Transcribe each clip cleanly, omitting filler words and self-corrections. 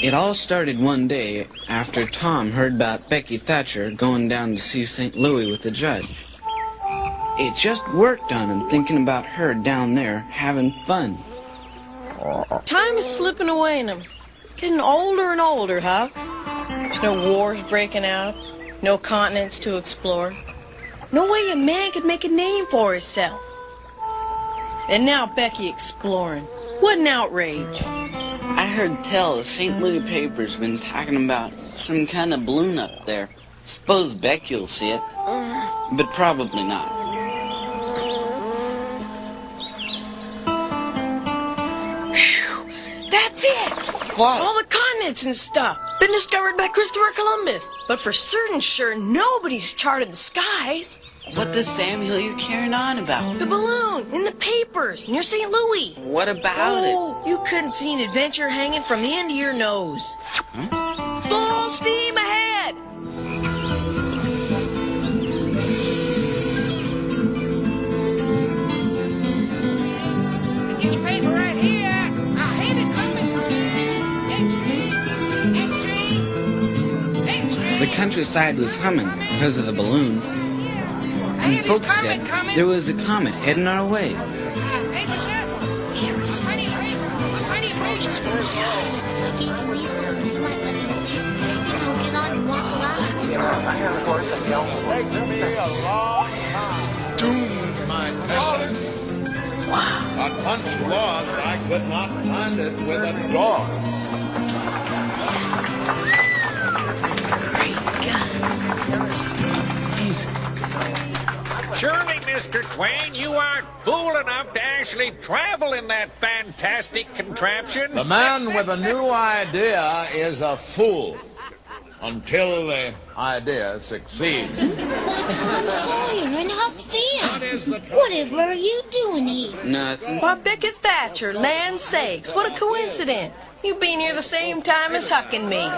It all started one day after Tom heard about Becky Thatcher going down to see St. Louis with the judge. It just worked on him thinking about her down there having fun. Time is slipping away in him. Getting older and older, huh? There's no wars breaking out, no continents to explore. No way a man could make a name for himself. And now Becky exploring. What an outrage. I heard tell the St. Louis paper's been talking about some kind of balloon up there. Suppose Becky'll see it, but probably not. Phew, that's it! What? All the continents and stuff. Been discovered by Christopher Columbus. But for certain sure, nobody's charted the skies. What the Samuel you carrying on about? The balloon in the papers near St. Louis. What about Oh, you couldn't see an adventure hanging from the end of your nose. Huh? Full steam ahead! Get your paper right here. I hate it coming. Extra. The countryside was humming because of the balloon. And folks said there was a comet heading our way. Doomed my talent. Wow. A punch lost, I could not find it with a dog. Great guns. Amazing. Surely, Mr. Twain, you aren't fool enough to actually travel in that fantastic contraption. The man with a new idea is a fool until the idea succeeds. Tom Sawyer and Huck Finn. Whatever are you doing here? Nothing. Why, Becky Thatcher, land sakes, what a coincidence. You been here the same time as Huck and me.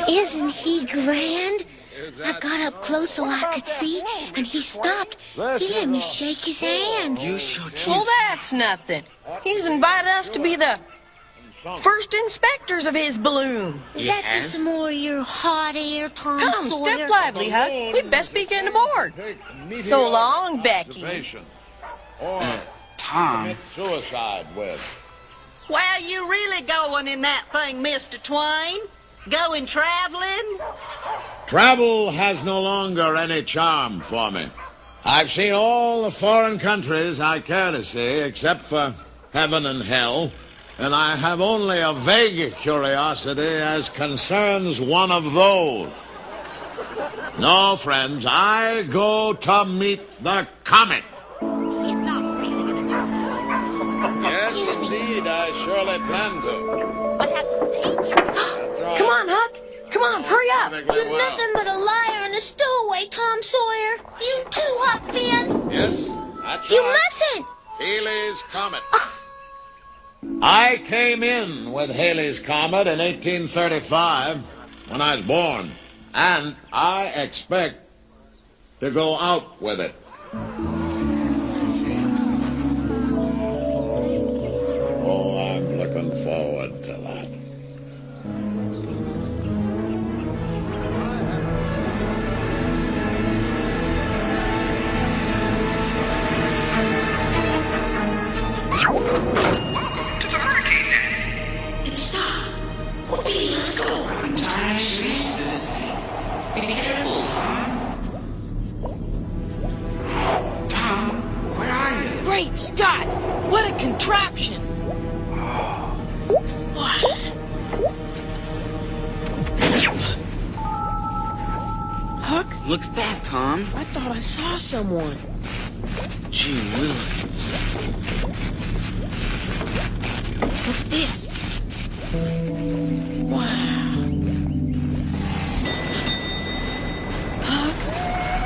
Isn't he grand? I got up close so I could see, and he stopped. He let me shake his hand. You shook his... Well, that's nothing. He's invited us to be the first inspectors of his balloon. Is that just some more of your hot air, Tom Come, Sawyer? step lively, Huck. We'd best be getting aboard. So long, Becky. Or Tom. commit suicide with. Well, you really going in that thing, Mr. Twain? Going traveling? Travel has no longer any charm for me. I've seen all the foreign countries I care to see, except for heaven and hell, and I have only a vague curiosity as concerns one of those. No, friends, I go to meet the comet. He's not really going to do it. Yes, indeed, I surely plan to. But that's dangerous. Come on, Huck. Come on, hurry up. You're nothing but a liar and a stowaway, Tom Sawyer. You too, Huck Finn. Yes, that's You right. mustn't. Halley's Comet. I came in with Halley's Comet in 1835 when I was born, and I expect to go out with it. Oh, I'm looking forward to that. Welcome to the Hurricane Net. It's time. Whoopee, let's go. I'm trying to use this thing. Be careful, Tom. Tom, where are you? Great Scott! What a contraption! What? Huck, Look at that, Tom. I thought I saw someone. Gee Willikers. Look at this. Wow. Huck,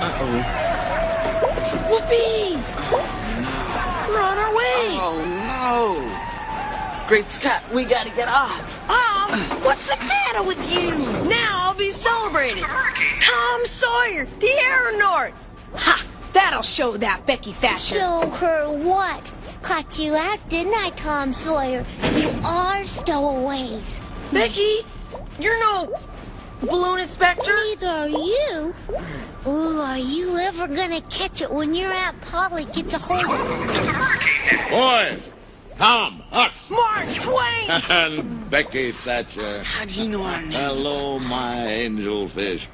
Uh-oh. whoopee! We're on our way. Oh, no. Great Scott, we gotta get off. What's the matter with you? Now I'll be celebrated. Tom Sawyer, the aeronaut. Ha! That'll show that Becky Thatcher. Show her what? Caught you out, didn't I, Tom Sawyer? You are stowaways. Becky, you're no balloon inspector. Neither are you. Ooh, are you ever gonna catch it when your Aunt Polly gets a hold of it? Boys, Tom, Huck, Mark Twain! and Becky Thatcher. How do you know our name? Hello, my angel fish.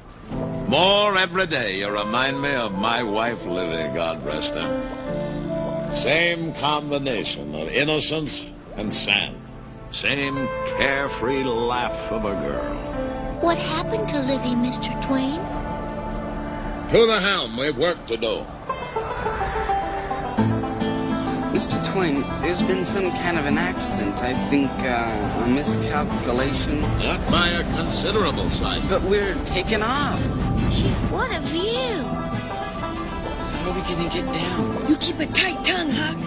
More every day you remind me of my wife, Livy, God rest her. Same combination of innocence and sand. Same carefree laugh of a girl. What happened to Livy, Mr. Twain? To the helm, we've work to do. Mr. Twain, there's been some kind of an accident. I think a miscalculation. Not by a considerable sight. But we're taking off. Gee, what a view. How are we gonna get down? You keep a tight tongue, Huck.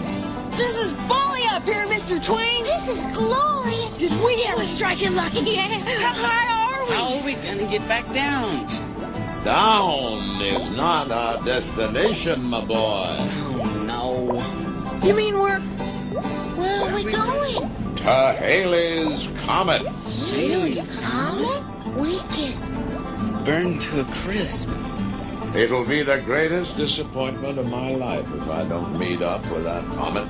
This is bully up here, Mr. Twain. This is glorious. Did we ever strike it lucky? How high are we? How are we gonna get back down? Down is not our destination, my boy. Oh, no. You mean we're... Where are we going? To Haley's Comet. Haley's Comet? Wicked. Burned to a crisp. It'll be the greatest disappointment of my life if I don't meet up with that comet.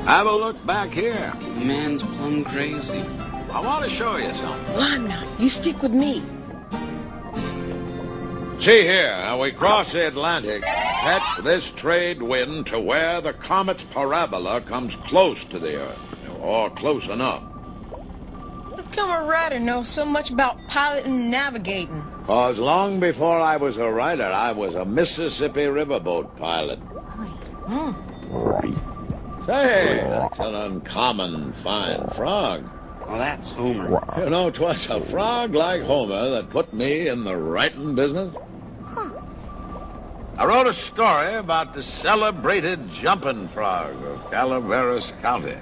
Have a look back here. Man's plumb crazy. I want to show you something. Well, I'm not. You stick with me. See here, how we cross the Atlantic, catch this trade wind to where the comet's parabola comes close to the Earth, or close enough. How come a writer knows so much about piloting and navigating? 'Cause long before I was a writer, I was a Mississippi riverboat pilot. Say, that's an uncommon fine frog. Well, that's Homer. You know, 'twas a frog like Homer that put me in the writing business. I wrote a story about the celebrated jumping frog of Calaveras County.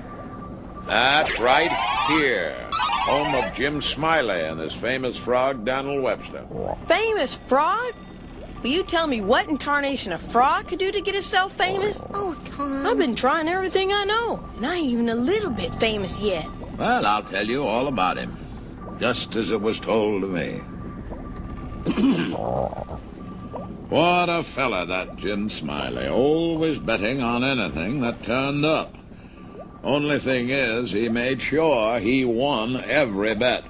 That's right here, home of Jim Smiley and his famous frog, Donald Webster. Famous frog? Will you tell me what in tarnation a frog could do to get itself famous? Oh, Tom. I've been trying everything I know, and I ain't even a little bit famous yet. Well, I'll tell you all about him, just as it was told to me. What a fella, that Jim Smiley, always betting on anything that turned up. Only thing is, he made sure he won every bet.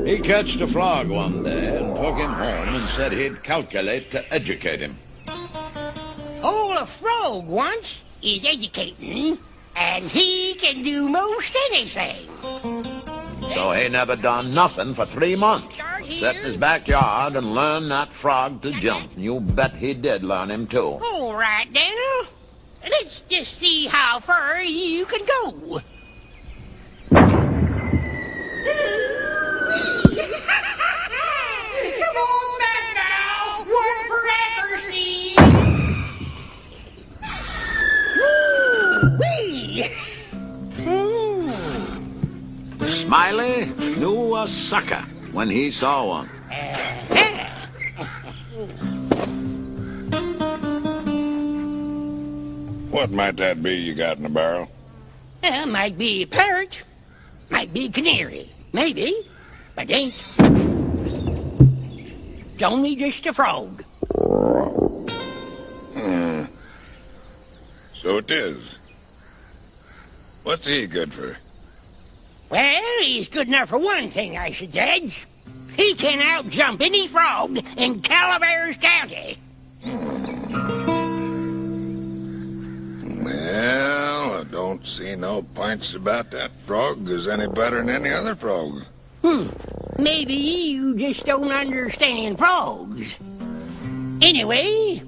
He catched a frog one day and took him home and said he'd calculate to educate him. All a frog wants is educating, and he can do most anything. So he never done nothing for 3 months. Sit in his backyard and learn that frog to jump. You bet he did learn him too. All right, Daniel. Let's just see how far you can go. Come on back now. One for accuracy. Woo-wee. Smiley knew a sucker when he saw one. What might that be you got in the barrel? Might be a parrot. Might be a canary. Maybe. But ain't. It's only just a frog. So it is. What's he good for? Well, he's good enough for one thing, I should judge. He can outjump any frog in Calaveras County. Well, I don't see no points about that frog is any better than any other frog. Maybe you just don't understand frogs. Anyway,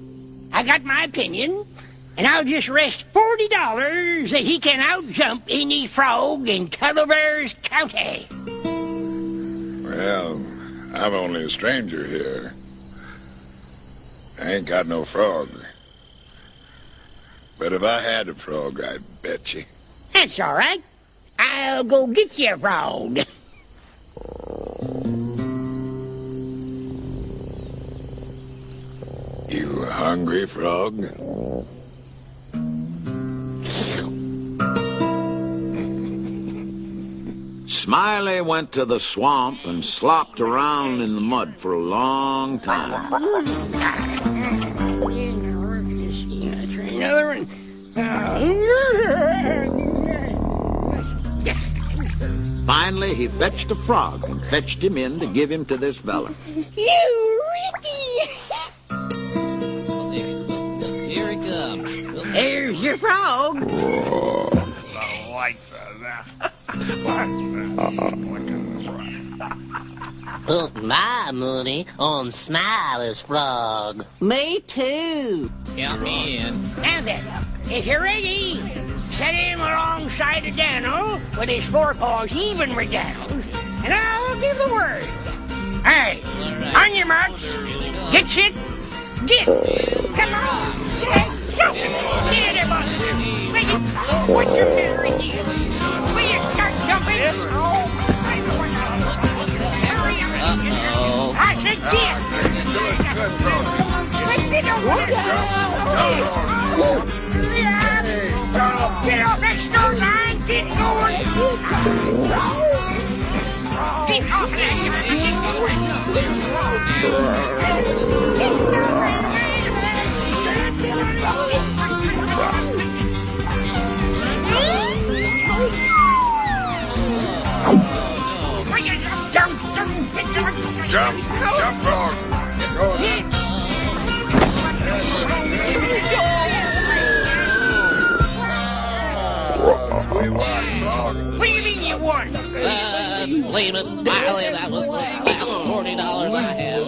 I got my opinion, and I'll just rest $40 that he can outjump any frog in Calaveras County. Well, I'm only a stranger here. I ain't got no frog. But if I had a frog, I'd bet you. That's all right. I'll go get you a frog. You hungry, frog? Smiley went to the swamp and slopped around in the mud for a long time. Another one. Finally, he fetched a frog and fetched him in to give him to this fella. You, Ricky! Here he comes. There's your frog. Put my money on Smiley's frog. Me too. Count me in. Now then, if you're ready, set him alongside of Daniel with his forepaws even with Daniel's, and I'll give the word. All right, on your marks, get set, get. Come on, get, go. Get it, boss. Make it. What's your matter with you? Will you start jumping? Oh, I'm going out. Hurry up. I said get. Get off that stone line! Get going! Get off that! Jump, frog. Get going. We won, frog. What do you mean you won? Blame it, Smiley. That was the last $40 I have.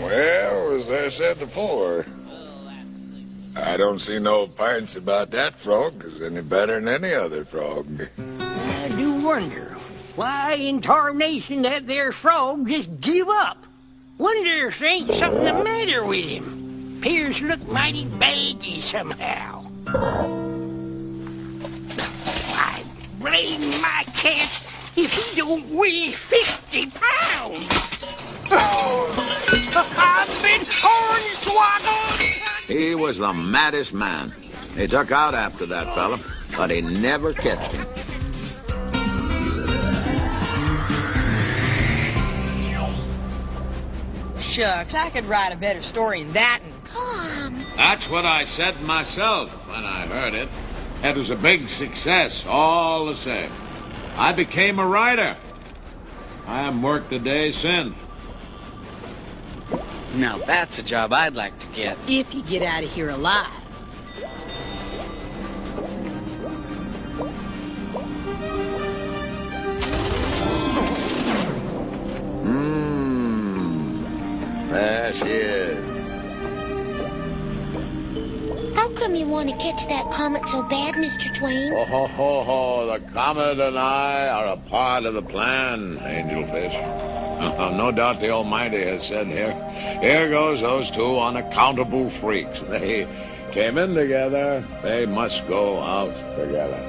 Well, as I said before, I don't see no pints about that frog is any better than any other frog. I do wonder why in tarnation that there frog just give up. Wonder if there ain't something the matter with him. Appears to look mighty baggy somehow. I blame my cats if he don't weigh 50 pounds. Oh, I've been hornswoggled. He was the maddest man. He took out after that fella, but he never catched him. Shucks, I could write a better story than that. Tom. That's what I said myself when I heard it. It was a big success, all the same. I became a writer. I haven't worked a day since. Now that's a job I'd like to get. If you get out of here alive. There she is. How come you want to catch that comet so bad, Mr. Twain? Oh, ho, ho, ho. The comet and I are a part of the plan, Angelfish. No doubt the Almighty has said here goes those two unaccountable freaks. They came in together. They must go out together.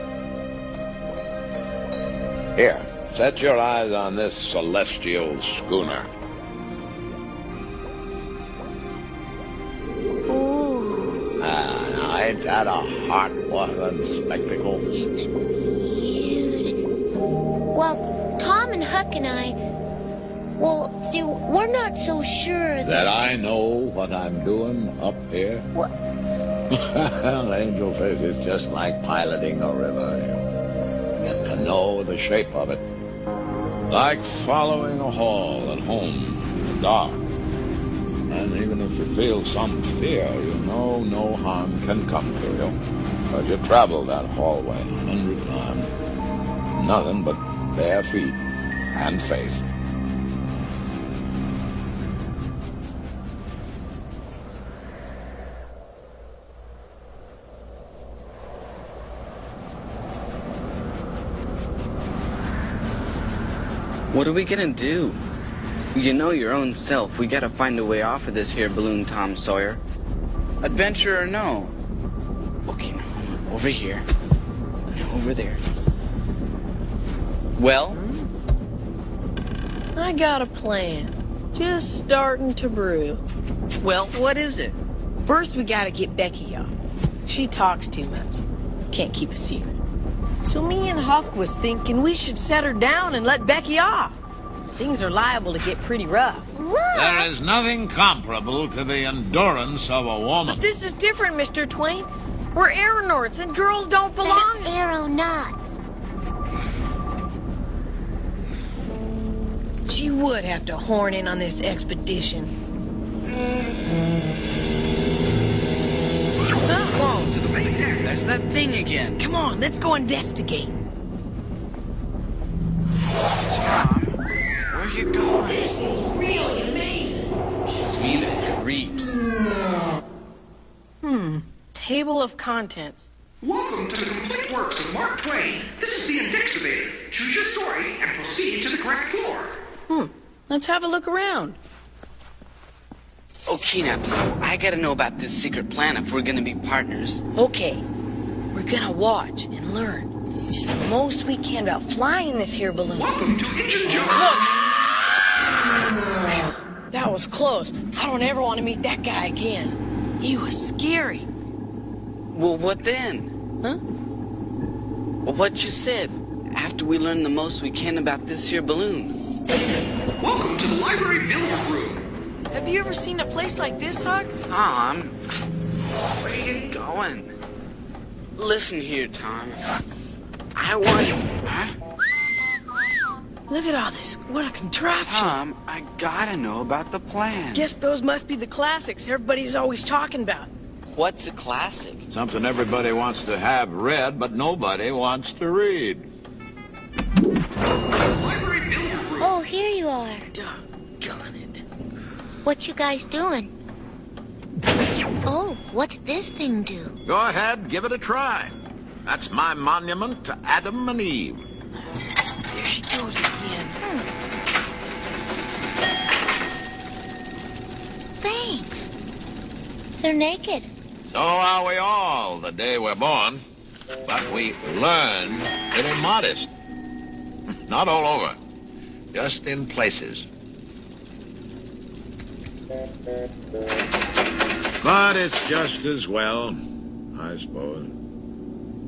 Here, set your eyes on this celestial schooner. Now, ain't that a heart-watering spectacle? It's beautiful. Well, Tom and Huck and I, see, we're not so sure That I know what I'm doing up here? What? Well, Angelfish, it's just like piloting a river. You get to know the shape of it. Like following a hall at home in the dark. And even if you feel some fear, you know no harm can come to you. But you travel that hallway 100 times. Nothing but bare feet and faith. What are we gonna do? You know your own self. We gotta find a way off of this here balloon, Tom Sawyer. Adventure or no? Okay, now, over here. Now, over there. Well? I got a plan. Just starting to brew. Well, what is it? First, we gotta get Becky off. She talks too much. Can't keep a secret. So me and Huck was thinking we should set her down and let Becky off. Things are liable to get pretty rough. There is nothing comparable to the endurance of a woman. But this is different, Mr. Twain. We're aeronauts and girls don't belong. Aeronauts. She would have to horn in on this expedition. Whoa, to the main deck. There's that thing again. Come on, let's go investigate. Tom, where you going? This is really amazing. Gives me the creeps. Table of contents. Welcome to the complete works of Mark Twain. This is the Indexavator. Choose your story and proceed to the correct floor. Let's have a look around. Okay, now, Tom, I gotta know about this secret plan if we're gonna be partners. Okay, we're gonna watch and learn just the most we can about flying this here balloon. Welcome to Engine Joe. That was close. I don't ever want to meet that guy again. He was scary. Well, what then? Huh? Well, what you said. After we learn the most we can about this here balloon. Welcome to the library billiard room. Have you ever seen a place like this, Huck? Tom, where are you going? Listen here, Tom. I want... Huh? Look at all this. What a contraption. Tom, I gotta know about the plan. Guess those must be the classics everybody's always talking about. What's a classic? Something everybody wants to have read, but nobody wants to read. Library billiard room. Oh, here you are. Doggone it. What you guys doing? Oh, what's this thing do? Go ahead, give it a try. That's my monument to Adam and Eve. There she goes again. Thanks. They're naked. So are we all the day we're born. But we learn to be modest. Not all over. Just in places. But it's just as well, I suppose.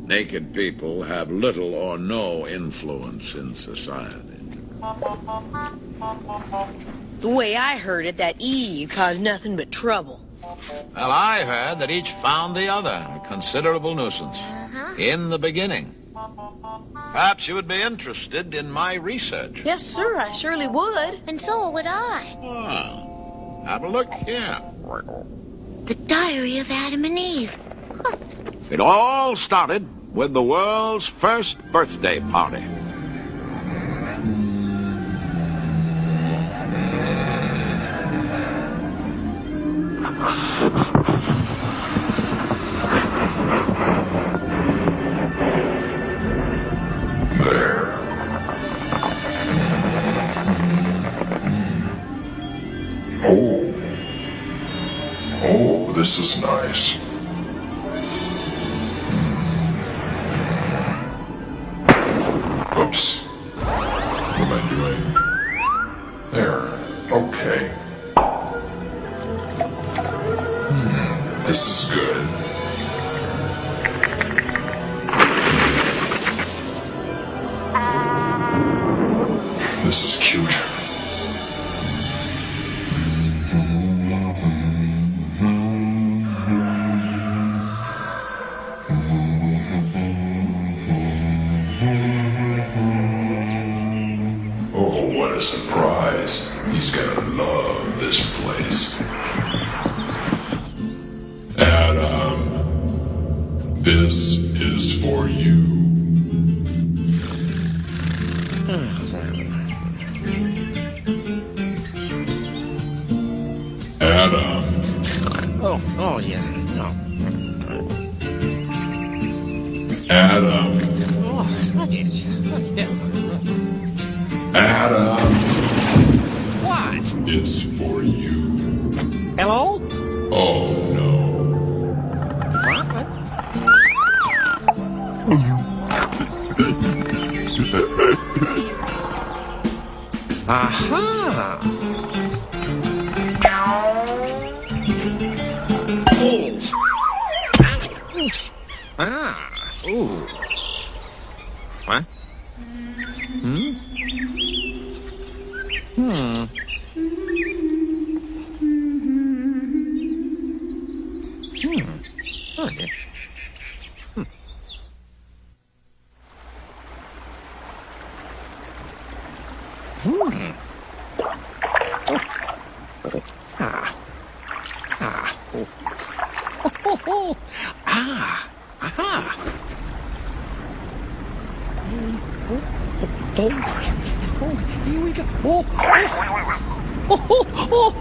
Naked people have little or no influence in society. The way I heard it, that Eve caused nothing but trouble. Well, I heard that each found the other a considerable nuisance. In the beginning. Perhaps you would be interested in my research. Yes, sir, I surely would. And so would I. Well, have a look here. The Diary of Adam and Eve. Huh. It all started with the world's first birthday party. There. Oh, this is nice. Oops. What am I doing? There. Okay. This is good. This is cute. Oh, what a surprise. He's gonna love this place. Adam, this is for you. Adam. Oh, yeah. No. Adam. Oh, what is? Adam. What? It's for you. Hello? Oh, no. Aha! Ah! Ooh! What? Hmm? Hmm. Okay. Ah. Ah. Oh. Oh, oh. Ah. Aha. Oh. Oh. Oh. Here we go. Oh. Oh. Oh. Oh.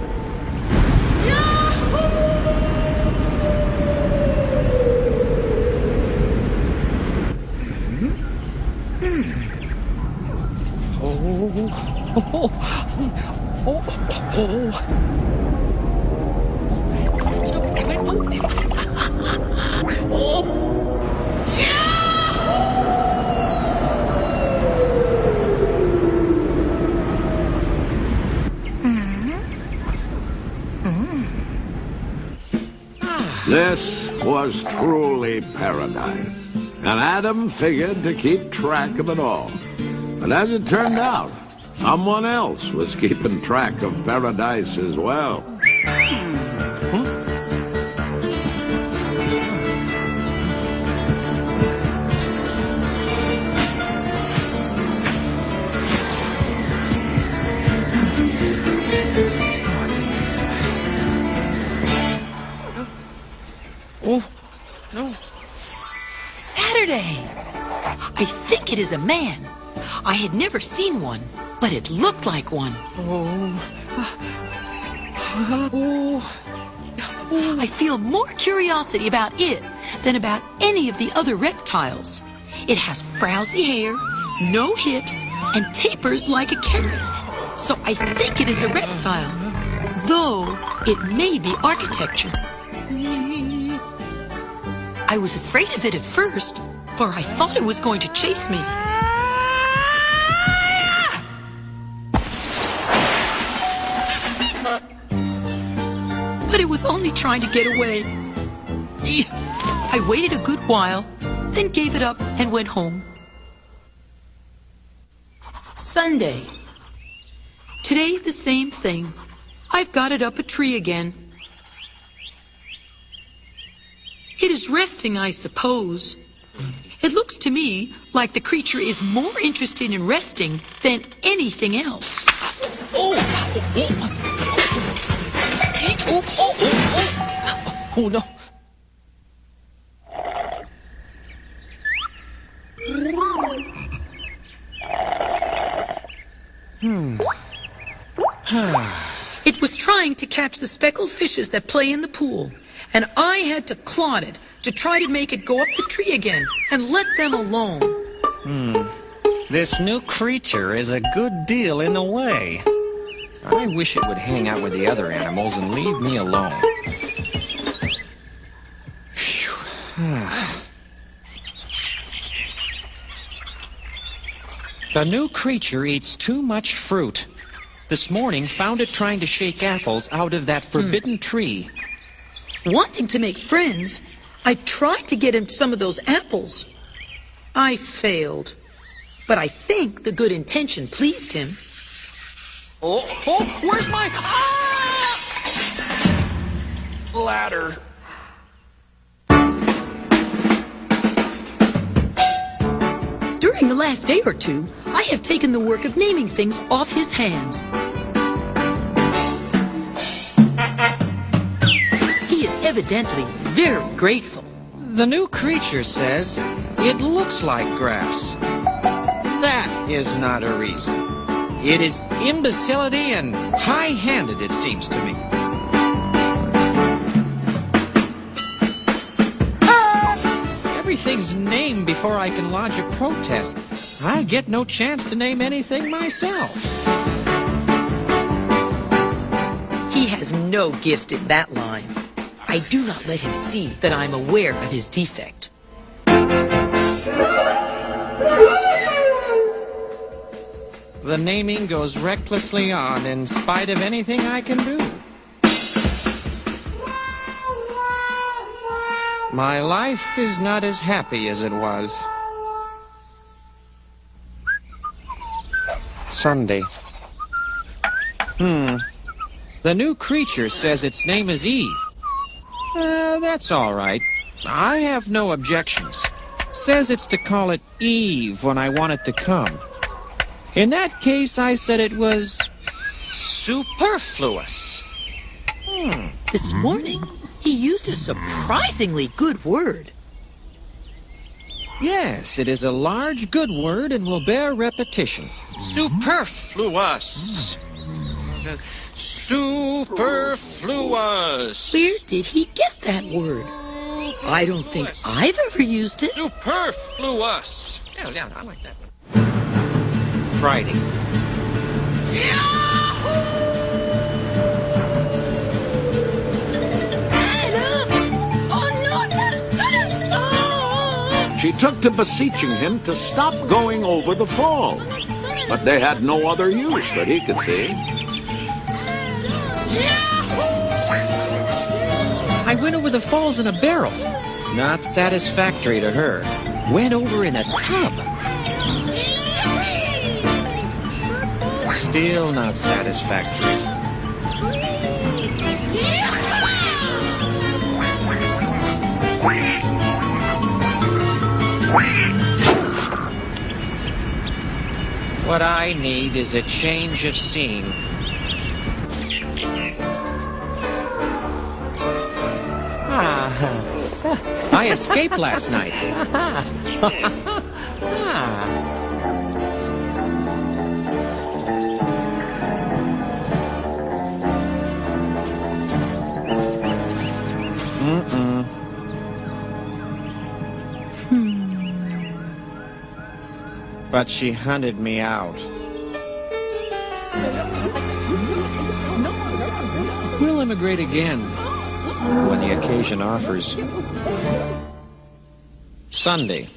This was truly paradise, and Adam figured to keep track of it all. But as it turned out, someone else was keeping track of paradise as well. Oh, no. Saturday! I think it is a man. I had never seen one, but it looked like one. I feel more curiosity about it than about any of the other reptiles. It has frowsy hair, no hips, and tapers like a carrot. So I think it is a reptile, though it may be architecture. I was afraid of it at first, for I thought it was going to chase me. But it was only trying to get away. I waited a good while, then gave it up and went home. Sunday. Today, the same thing. I've got it up a tree again. It is resting, I suppose. It looks to me like the creature is more interested in resting than anything else. Oh no. It was trying to catch the speckled fishes that play in the pool, and I had to clod it to try to make it go up the tree again and let them alone. This new creature is a good deal in the way. I wish it would hang out with the other animals and leave me alone. The new creature eats too much fruit. This morning found it trying to shake apples out of that forbidden tree. Wanting to make friends, I tried to get him some of those apples. I failed, but I think the good intention pleased him. Where's my ladder? During the last day or two, I have taken the work of naming things off his hands. He is evidently very grateful. The new creature says it looks like grass. That is not a reason. It is imbecility and high-handed, it seems to me. Everything's named before I can lodge a protest. I get no chance to name anything myself. He has no gift in that line. I do not let him see that I'm aware of his defect. The naming goes recklessly on in spite of anything I can do. My life is not as happy as it was. Sunday. The new creature says its name is Eve. That's all right. I have no objections. Says it's to call it Eve when I want it to come. In that case, I said it was superfluous. This morning, he used a surprisingly good word. Yes, it is a large good word and will bear repetition. Superfluous. Superfluous. Where did he get that word? I don't think I've ever used it. Superfluous. Yeah, I like that one. Friday. She took to beseeching him to stop going over the fall. But they had no other use that he could see. I went over the falls in a barrel. Not satisfactory to her. Went over in a tub. Still not satisfactory. What I need is a change of scene. I escaped last night. But she hunted me out. We'll immigrate again when the occasion offers. Sunday.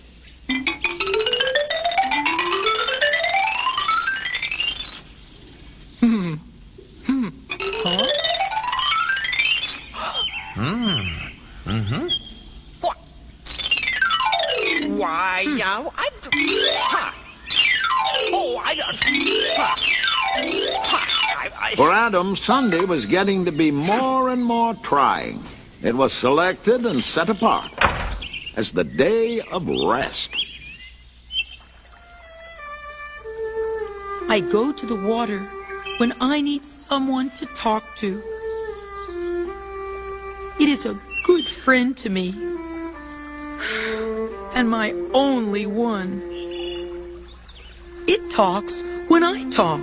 For Adam, Sunday was getting to be more and more trying. It was selected and set apart as the day of rest. I go to the water when I need someone to talk to. It is a good friend to me, and my only one. It talks when I talk.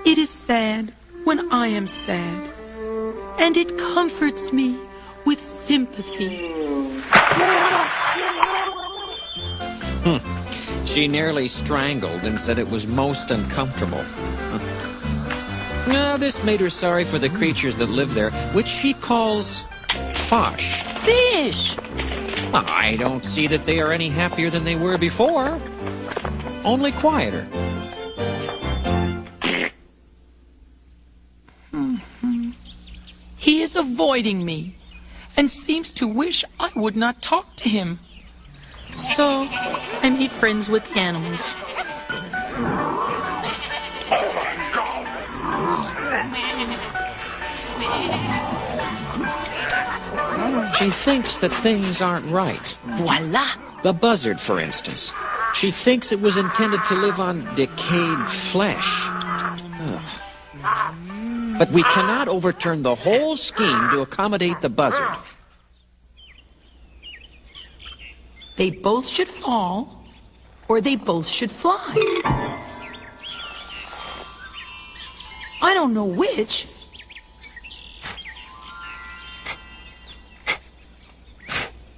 It is sad when I am sad, and it comforts me with sympathy. She nearly strangled and said it was most uncomfortable. No, this made her sorry for the creatures that live there, which she calls fosh. Fish! I don't see that they are any happier than they were before. Only quieter. He is avoiding me and seems to wish I would not talk to him. So I made friends with the animals. She thinks that things aren't right. Voila! The buzzard, for instance. She thinks it was intended to live on decayed flesh. Ugh. But we cannot overturn the whole scheme to accommodate the buzzard. They both should fall, or they both should fly. I don't know which.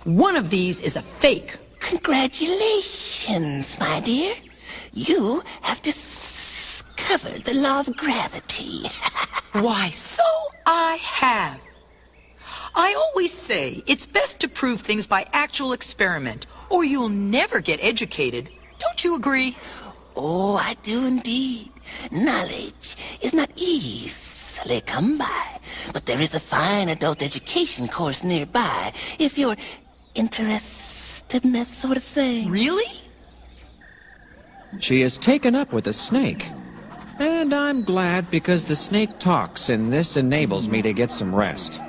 One of these is a fake. Congratulations, my dear. You have discovered the law of gravity. Why, so I have. I always say it's best to prove things by actual experiment, or you'll never get educated. Don't you agree? Oh, I do indeed. Knowledge is not easily come by, but there is a fine adult education course nearby if you're interested in that sort of thing. Really? She is taken up with the snake. And I'm glad because the snake talks and this enables me to get some rest.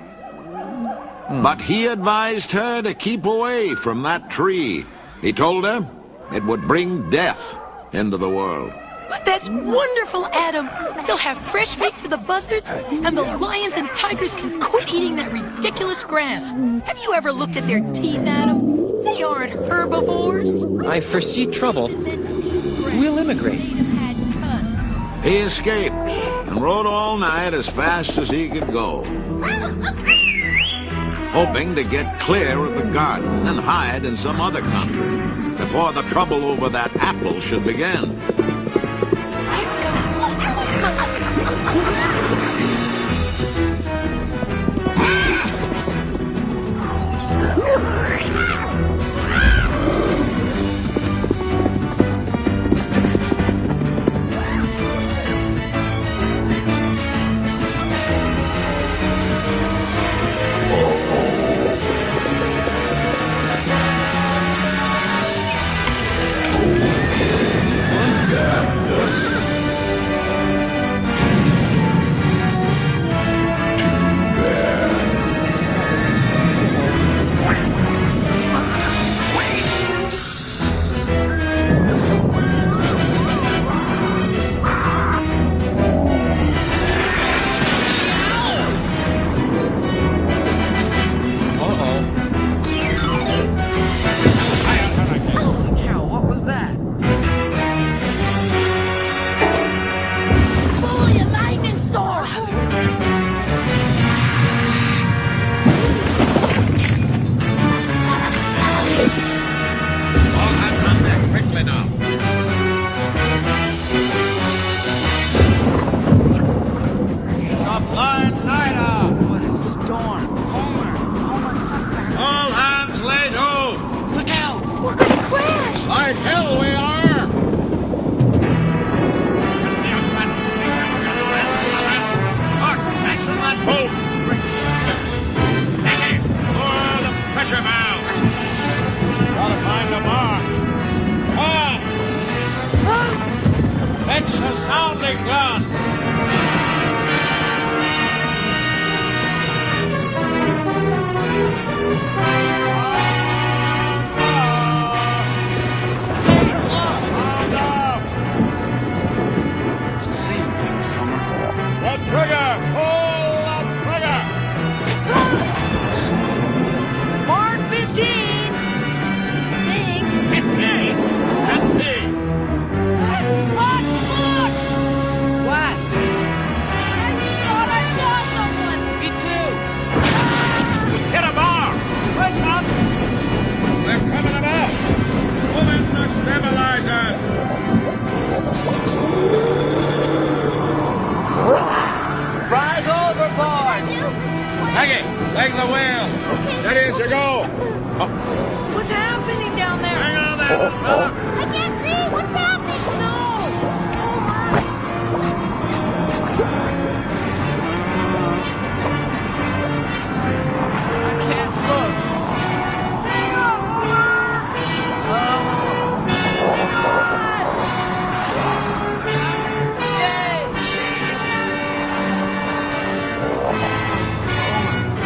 But he advised her to keep away from that tree. He told her it would bring death into the world. But that's wonderful, Adam. They'll have fresh meat for the buzzards, and the lions and tigers can quit eating that ridiculous grass. Have you ever looked at their teeth, Adam? They aren't herbivores. I foresee trouble. We'll immigrate. He escaped and rode all night as fast as he could go, hoping to get clear of the garden and hide in some other country before the trouble over that apple should begin. It's a sounding gun! Seeing things, Homer. The trigger! Pull the trigger! Mark 15! Think. 15! And me! Look! Look! What? I thought I saw someone! Me too. Hit a bar! Wake up! They're coming about! Pull in the stabilizer! Frag overboard! Maggie, leg the wheel! Steady as you go! What's happening down there? Hang on there, fella! I can't see. What's happening? No! I can't look. Hang on, Homer!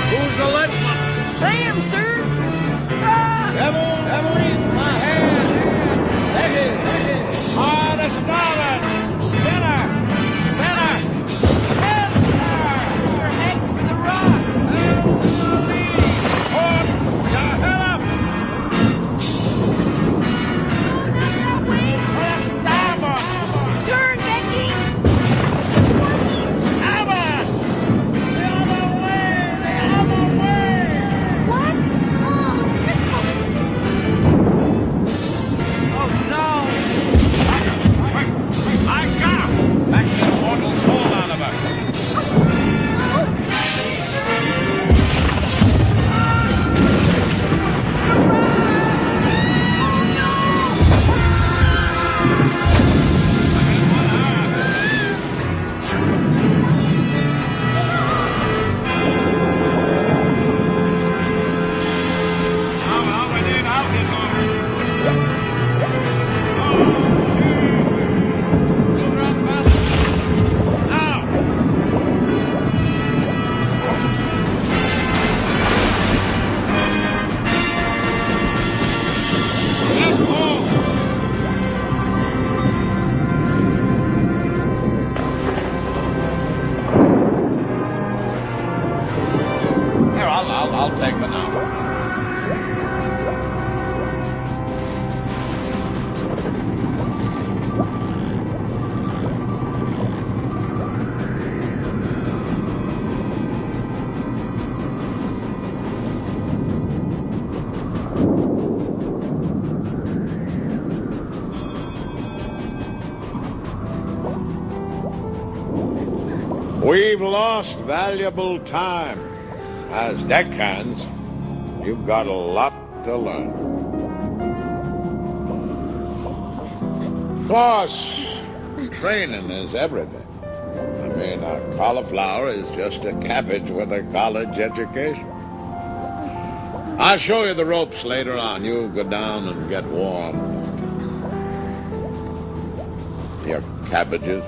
Who's the lunchman? I am, sir! Devil, eat my hand! take the number. We've lost valuable time. As deckhands, you've got a lot to learn. Of course, training is everything. I mean, a cauliflower is just a cabbage with a college education. I'll show you the ropes later on. You go down and get warm. Your cabbages.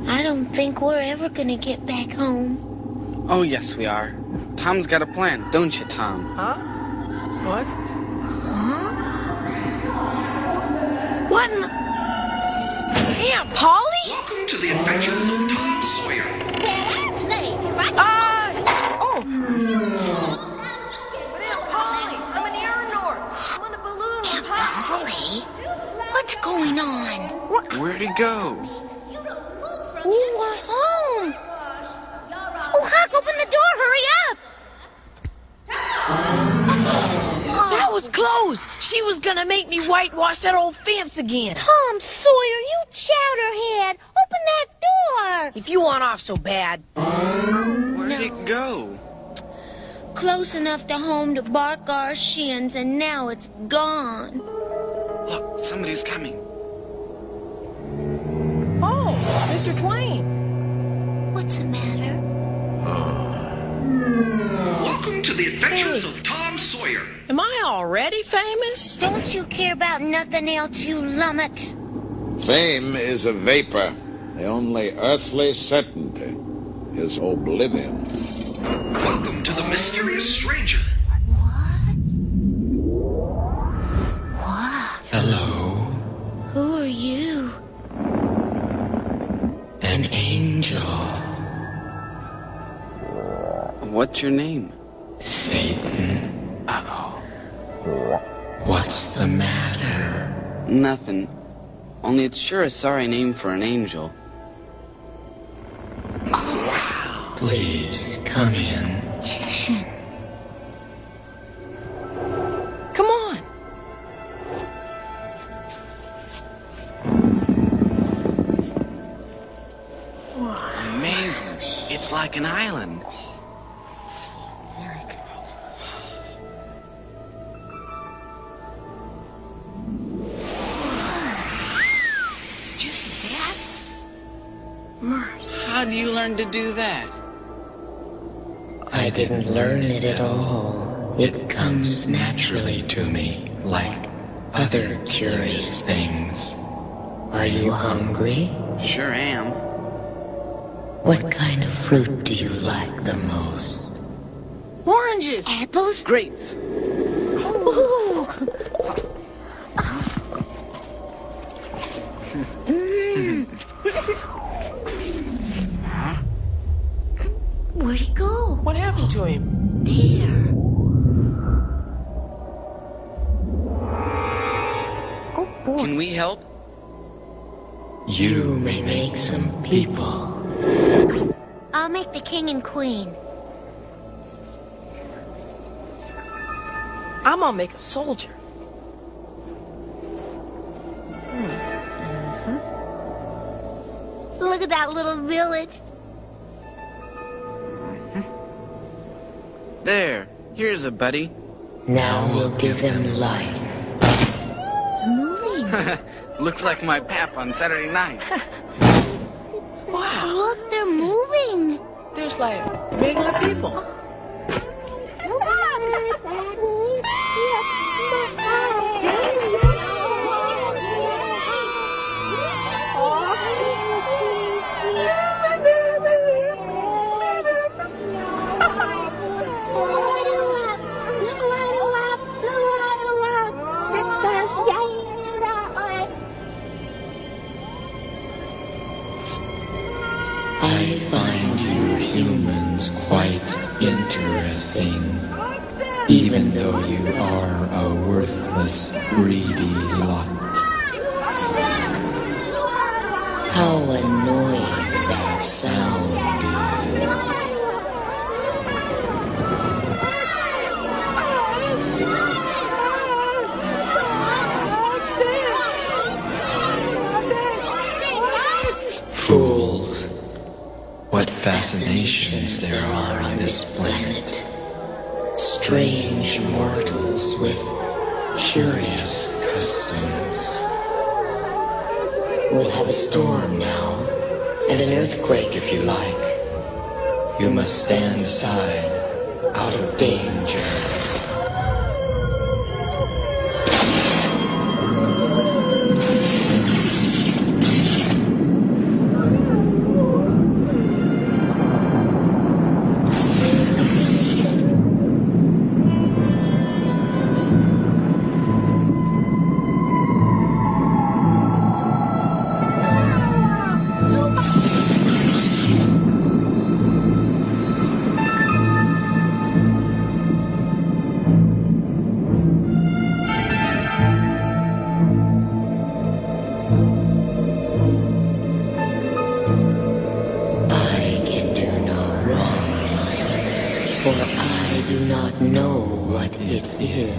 I don't think we're ever gonna get back home. Oh, yes, we are. Tom's got a plan, don't you, Tom? Huh? What? Huh? What in the... Aunt Polly? Welcome to the adventures of Tom Sawyer. Oh! But Aunt Polly, I'm an aeronaut. I'm on a balloon with Pop. Polly? What's going on? What? Where'd he go? Oh, we're home. Oh, Huck, open the door. Hurry up. That was close. She was gonna make me whitewash that old fence again. Tom Sawyer, you chowderhead. Open that door. If you want off so bad. Where'd it go? Close enough to home to bark our shins, and now it's gone. Look, somebody's coming. Oh, Mr. Twain. What's the matter? Welcome to the adventures of Tom Sawyer. Am I already famous? Don't you care about nothing else, you lummox? Fame is a vapor. The only earthly certainty is oblivion. Welcome to the mysterious stranger. What? Hello, Who are you? an angel. What's your name? Satan. Uh-oh. What's the matter? Nothing. Only it's sure a sorry name for an angel. Please, come in. Magician. Come on. Amazing. It's like an island. Did you see that? How'd you learn to do that? I didn't learn it at all. It comes naturally to me, like other curious things. Are you hungry? Sure am. What kind of fruit do you like the most? Oranges. Apples? Grapes. Ooh. Where'd he go? What happened to him? There. Oh, boy. Can we help? You may make some people. I'll make the king and queen. I'm gonna make a soldier. Look at that little village. There. Here's a buddy. Now we'll give them life. Moving. Looks like my pap on Saturday night. Wow. Look, they're moving. There's like regular people. I find you humans quite interesting, even though you are a worthless, greedy lot. How annoying that sound is. Fools. What fascinations there are on this planet. Strange mortals with curious customs. We'll have a storm now, and an earthquake if you like. You must stand aside, out of danger. Know what it is.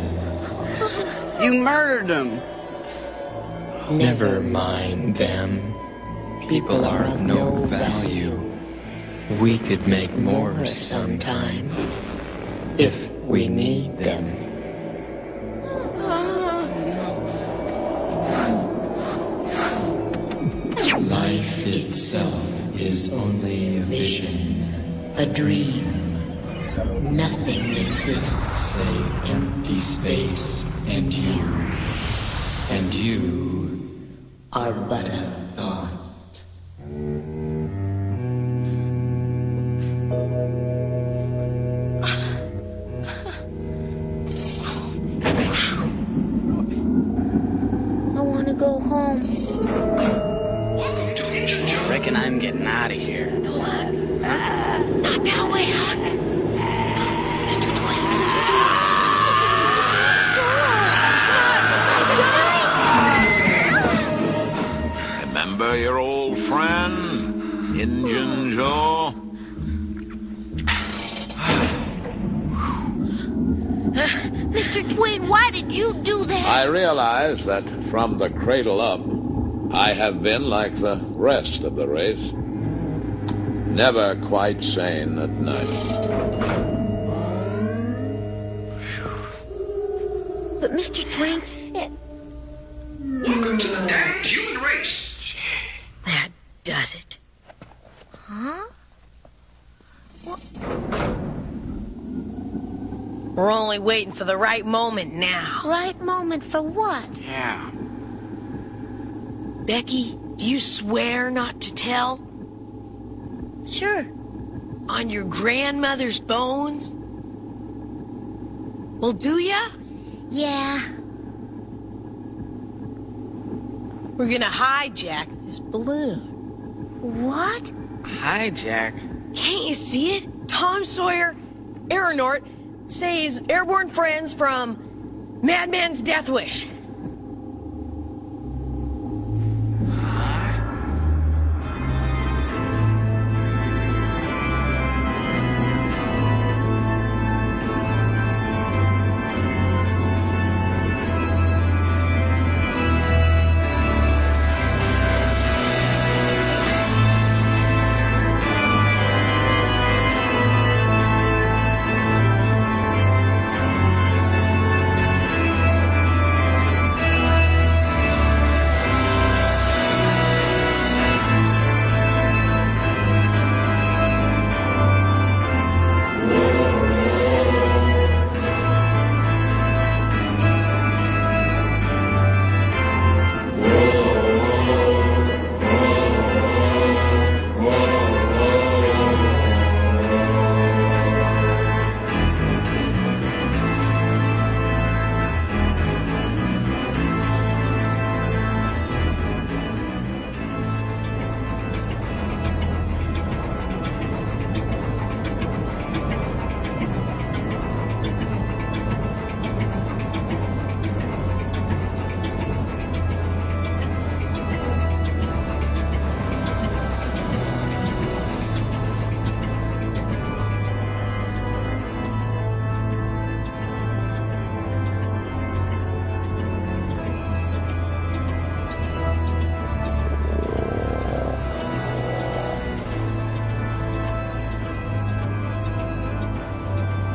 You murdered him. Never mind them. People are of no value. We could make more sometime, if we need them. Life itself is only a vision, a dream. Nothing exists save empty space and you. And you are but a thought. I want to go home. Welcome to Engine Joe. Reckon I'm getting out of here. No, Huck. Not that way, Huck. Mr. Twain, close the door. Remember your old friend, Injun Joe? Mr. Twain, why did you do that? I realize that from the cradle up, I have been like the rest of the race. Never quite sane at night. But Mr. Twain, Welcome to the damned human race. That does it. huh? We're only waiting for the right moment now. Right moment for what? Yeah. Becky, do you swear not to tell? Sure. On your grandmother's bones? Well, do ya? Yeah. We're gonna hijack this balloon. What? Hijack. Can't you see it? Tom Sawyer, aeronaut, saves airborne friends from Madman's Death Wish.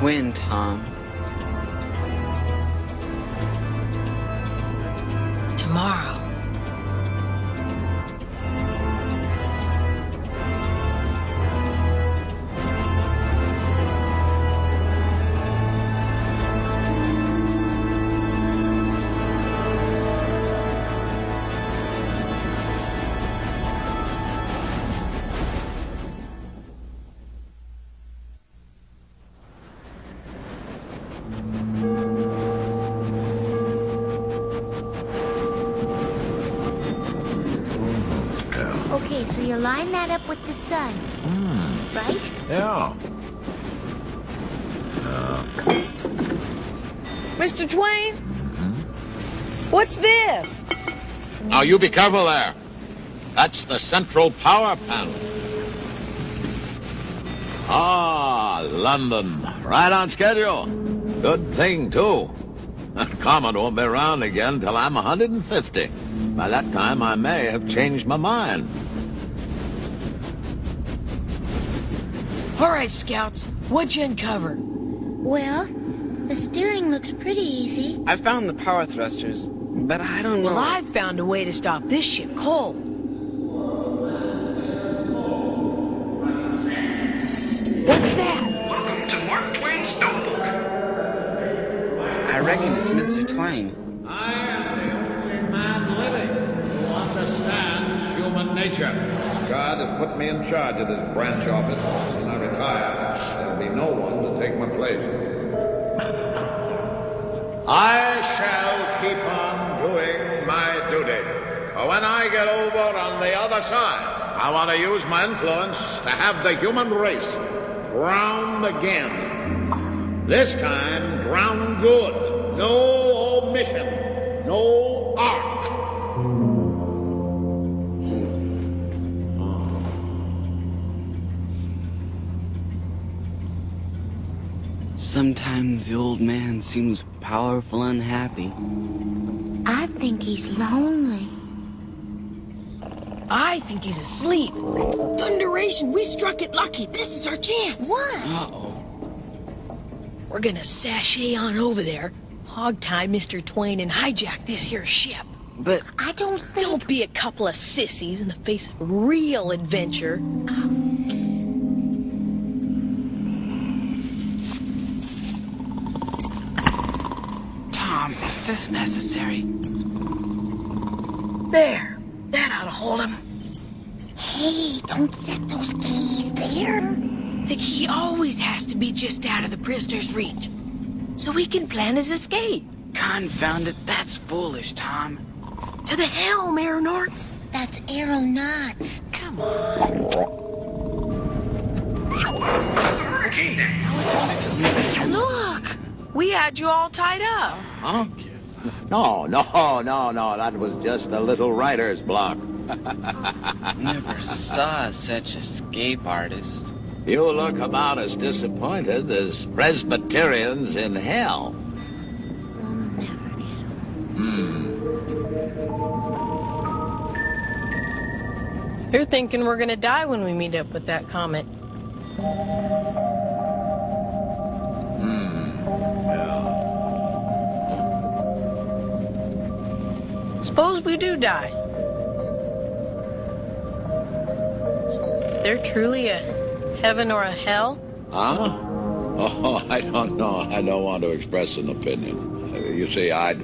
When, Tom? Tomorrow. Okay, so you line that up with the sun. Right? Yeah. Mr. Twain? What's this? Now, you be careful there. That's the central power panel. Ah, London. Right on schedule. Good thing, too. That comet won't be around again till I'm 150. By that time, I may have changed my mind. All right, Scouts. What'd you uncover? Well, the steering looks pretty easy. I found the power thrusters, but I don't know. Well, I've found a way to stop this ship cold. What's that? Welcome to Mark Twain's notebook. I reckon it's Mr. Twain. I am the only man living who understands human nature. God has put me in charge of this branch office. When I retire, there'll be no one to take my place. I shall keep on doing my duty. But when I get over on the other side, I want to use my influence to have the human race drowned again. This time, drowned good. No omission. No arc. Sometimes the old man seems powerful unhappy. I think he's lonely. I think he's asleep. Thunderation, we struck it lucky. This is our chance. What? Uh-oh. We're gonna sashay on over there, hog-tie Mr. Twain, and hijack this here ship. But I don't think... Don't be a couple of sissies in the face of real adventure. Tom, is this necessary? There. That ought to hold him. Hey, don't set those keys there. The key always has to be just out of the prisoner's reach, so he can plan his escape. Confound it, that's foolish, Tom. To the helm, aeronauts. That's aeronauts. Come on. Hurricane now. Look, we had you all tied up. Huh? No, that was just a little writer's block. Never saw such escape artist. You look about as disappointed as Presbyterians in hell. You're thinking we're gonna die when we meet up with that comet. Suppose we do die. Is there truly a heaven or a hell? Huh? Oh, I don't know. I don't want to express an opinion. You see, I'd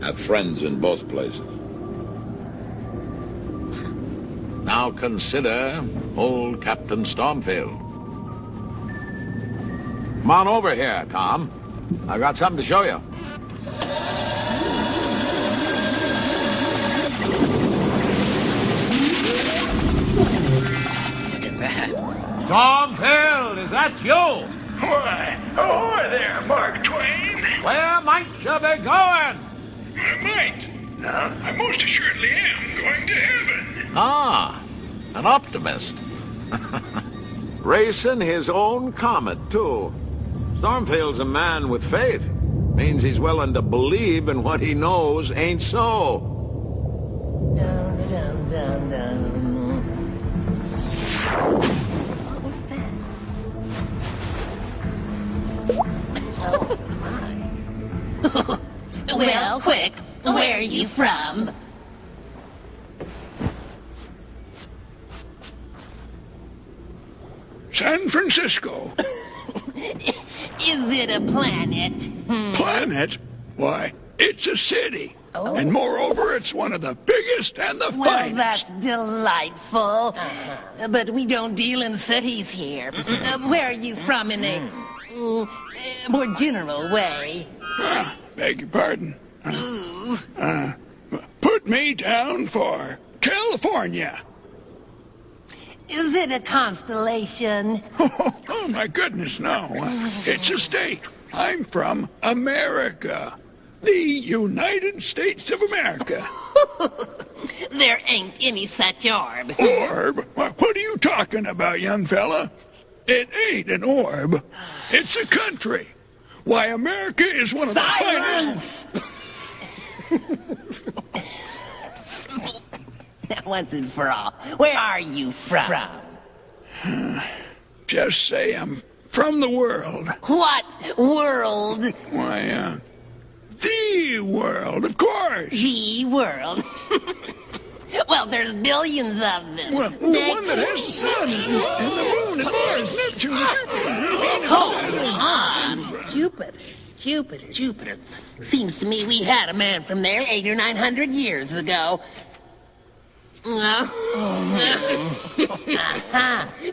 have friends in both places. Now consider old Captain Stormfield. Come on over here, Tom. I've got something to show you. Look at that. Stormfield, is that you? Why, ahoy there, Mark Twain. Where might you be going? I might. I most assuredly am going to heaven. Ah, an optimist. Racing his own comet, too. Stormfield's a man with faith. Means he's willing to believe in what he knows ain't so. What was that? Well, quick, where are you from? San Francisco. Is it a planet? Planet? Why, it's a city. Oh. And moreover, it's one of the biggest and the Well, finest. that's delightful. But we don't deal in cities here. Where are you from in a more general way? Beg your pardon. Put me down for California. Is it a constellation? Oh, my goodness, no. It's a state. I'm from America. The United States of America. There ain't any such orb. Orb? What are you talking about, young fella? It ain't an orb. It's a country. Why, America is one of the finest... Once and for all, where are you from? Just say I'm from the world. What world? Why, the world, of course. The world. Well, there's billions of them. Well, the one that has the sun and the moon and Mars, Neptune, Jupiter. Jupiter. Seems to me we had a man from there 800 or 900 years ago.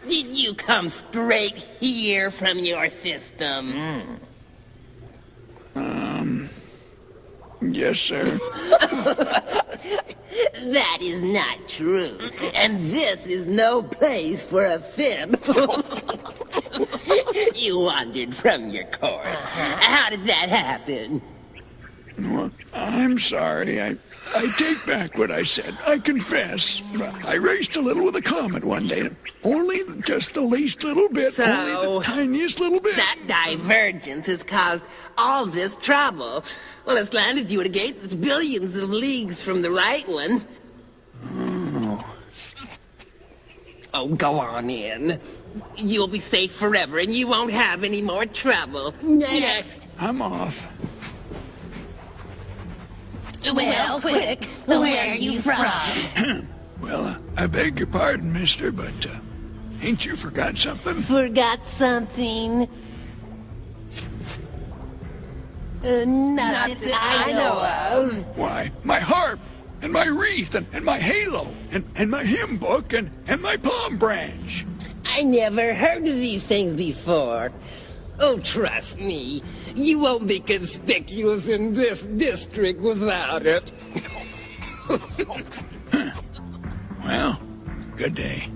Did you come straight here from your system? Yes, sir. That is not true. And this is no place for a fib. You wandered from your course. How did that happen? Well, I'm sorry. I take back what I said. I confess. I raced a little with a comet one day. Only just the least little bit. So, only the tiniest little bit. That divergence has caused all this trouble. Well, it's landed you at a gate that's billions of leagues from the right one. Oh, go on in. You'll be safe forever, and you won't have any more trouble. Next. I'm off. Well, quick, where are you from? Well, I beg your pardon, mister, but ain't you forgot something? Forgot something? Not that I know of. Why, my harp, and my wreath, and my halo, and my hymn book, and my palm branch. I never heard of these things before. Oh, trust me, you won't be conspicuous in this district without it. Well, good day.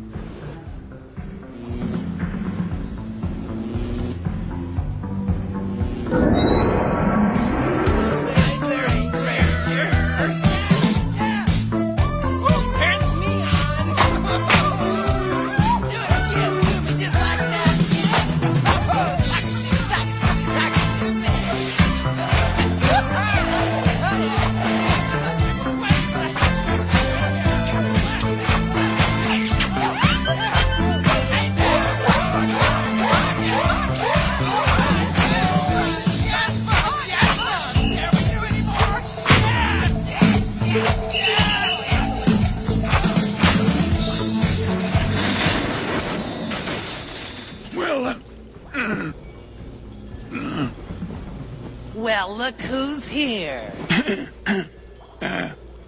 Well, look who's here.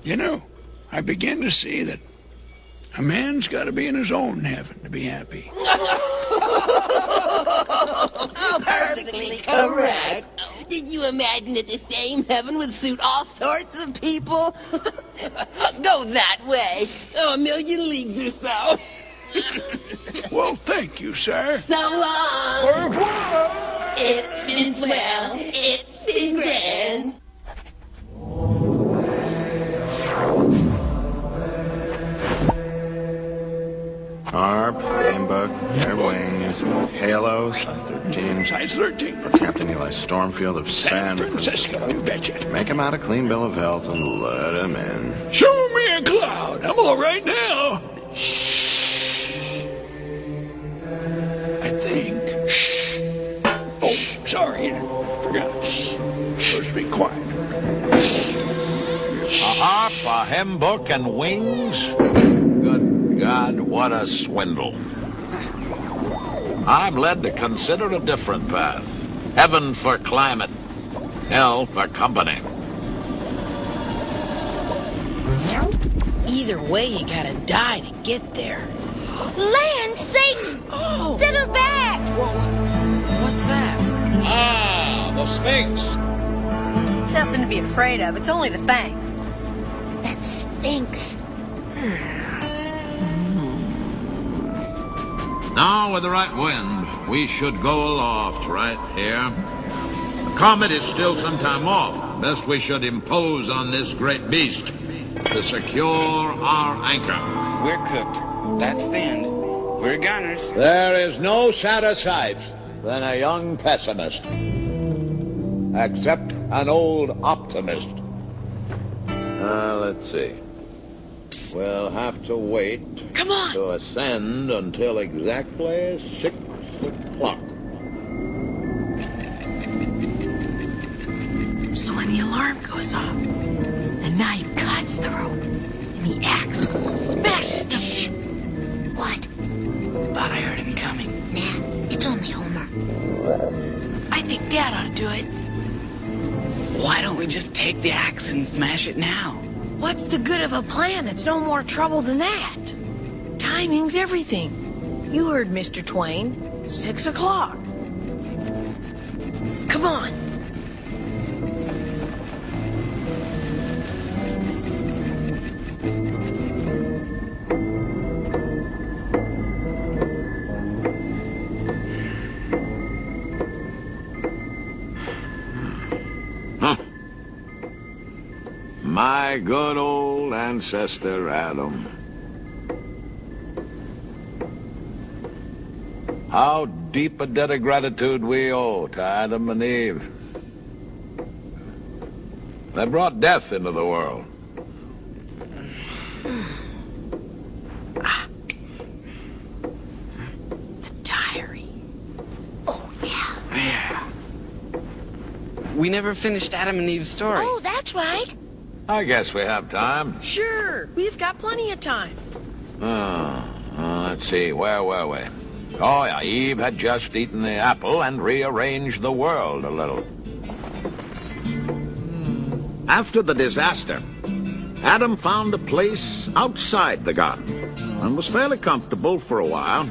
You know, I begin to see that a man's got to be in his own heaven to be happy. Perfectly correct. Did you imagine that the same heaven would suit all sorts of people? Go that way. Oh, 1,000,000 leagues or so. Well, thank you, sir. So long. Au revoir. It's been swell. It's been grand. Harp, handbook, air wings, halos, size 13. Size 13. For Captain Eli Stormfield of San Francisco. You betcha. Make him out a clean bill of health and let him in. Show me a cloud. I'm all right now. I think. Oh, sorry. Forgot. Supposed to be quiet. harp, a hymn book, and wings? Good God, what a swindle. I'm led to consider a different path. Heaven for climate, hell for company. Either way, you gotta die to get there. Land sakes! Oh. Set her back! What's that? Ah, the Sphinx. Nothing to be afraid of. It's only the fangs. That Sphinx. Now, with the right wind, we should go aloft right here. The comet is still some time off. Best we should impose on this great beast to secure our anchor. We're cooked. That's the end. We're gunners. There is no sadder sight than a young pessimist, except an old optimist. Let's see. We'll have to wait to ascend until exactly 6 o'clock. So when the alarm goes off, the knife cuts the rope, and the axe smashes the... Shh. What? Thought I heard him coming. Nah, it's only Homer. I think Dad ought to do it. Why don't we just take the axe and smash it now? What's the good of a plan that's no more trouble than that? Timing's everything. You heard Mr. Twain. 6 o'clock. Come on. My good old ancestor Adam. How deep a debt of gratitude we owe to Adam and Eve. They brought death into the world. The diary. Oh, yeah. Yeah. We never finished Adam and Eve's story. Oh, that's right. I guess we have time. Sure, we've got plenty of time. Let's see, where were we? Oh, yeah, Eve had just eaten the apple and rearranged the world a little. After the disaster, Adam found a place outside the garden and was fairly comfortable for a while.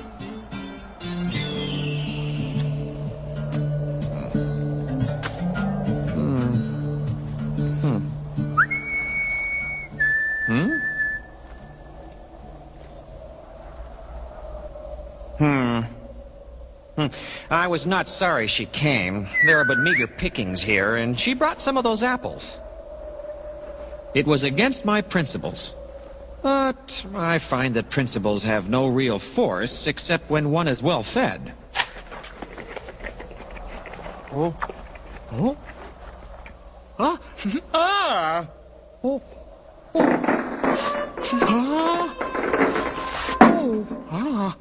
I was not sorry she came. There are but meager pickings here, and she brought some of those apples. It was against my principles. But I find that principles have no real force except when one is well fed. Oh. Oh. Ah. Ah. Oh. Oh. Ah. Oh. Ah.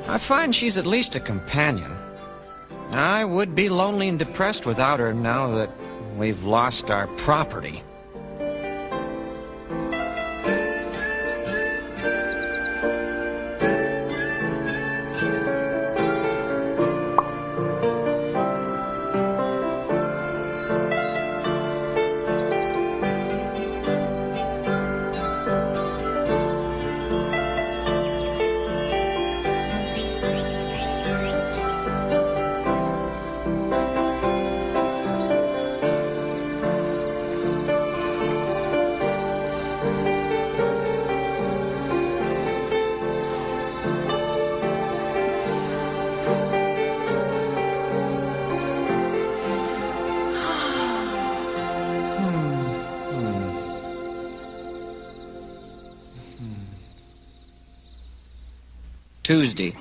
I find she's at least a companion. I would be lonely and depressed without her now that we've lost our property. Tuesday.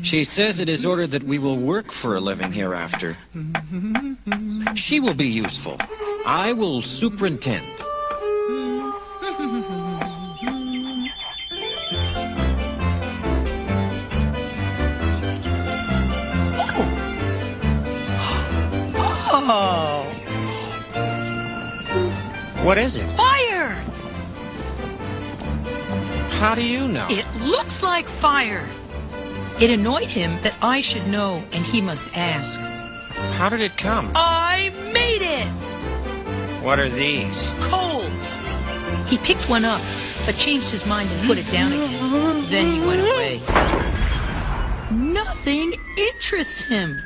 She says it is ordered that we will work for a living hereafter. She will be useful. I will superintend. Oh, What is it? fire! How do you know? It looks like fire. It annoyed him that I should know, and he must ask. How did it come? I made it! What are these? Coals. He picked one up, but changed his mind and put it down again. Then he went away. Nothing interests him.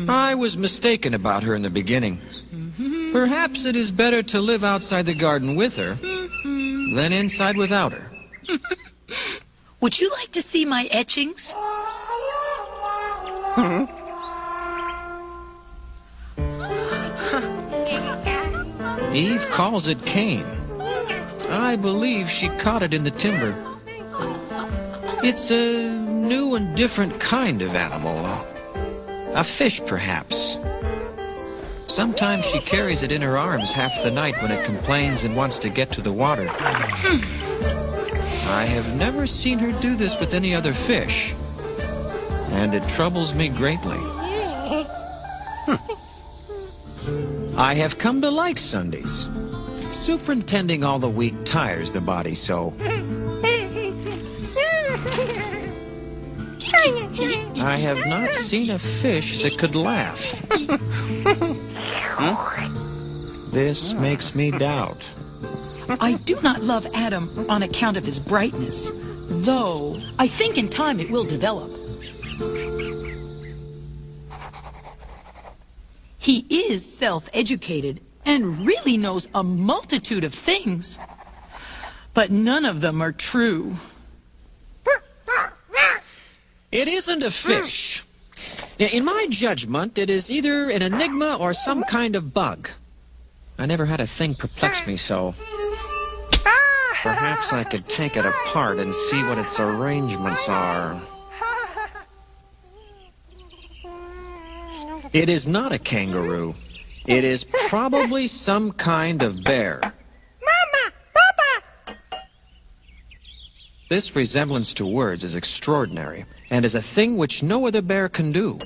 I was mistaken about her in the beginning. Perhaps it is better to live outside the garden with her than inside without her. Would you like to see my etchings? Eve calls it Cain. I believe she caught it in the timber. It's a new and different kind of animal. A fish, perhaps. Sometimes she carries it in her arms half the night when it complains and wants to get to the water. I have never seen her do this with any other fish, and it troubles me greatly. I have come to like Sundays. Superintending all the week tires the body so. I have not seen a fish that could laugh. This makes me doubt. I do not love Adam on account of his brightness, though I think in time it will develop. He is self-educated and really knows a multitude of things, but none of them are true. It isn't a fish. In my judgment, it is either an enigma or some kind of bug. I never had a thing perplex me so. Perhaps I could take it apart and see what its arrangements are. It is not a kangaroo. It is probably some kind of bear. Mama! Papa! This resemblance to words is extraordinary, and is a thing which no other bear can do.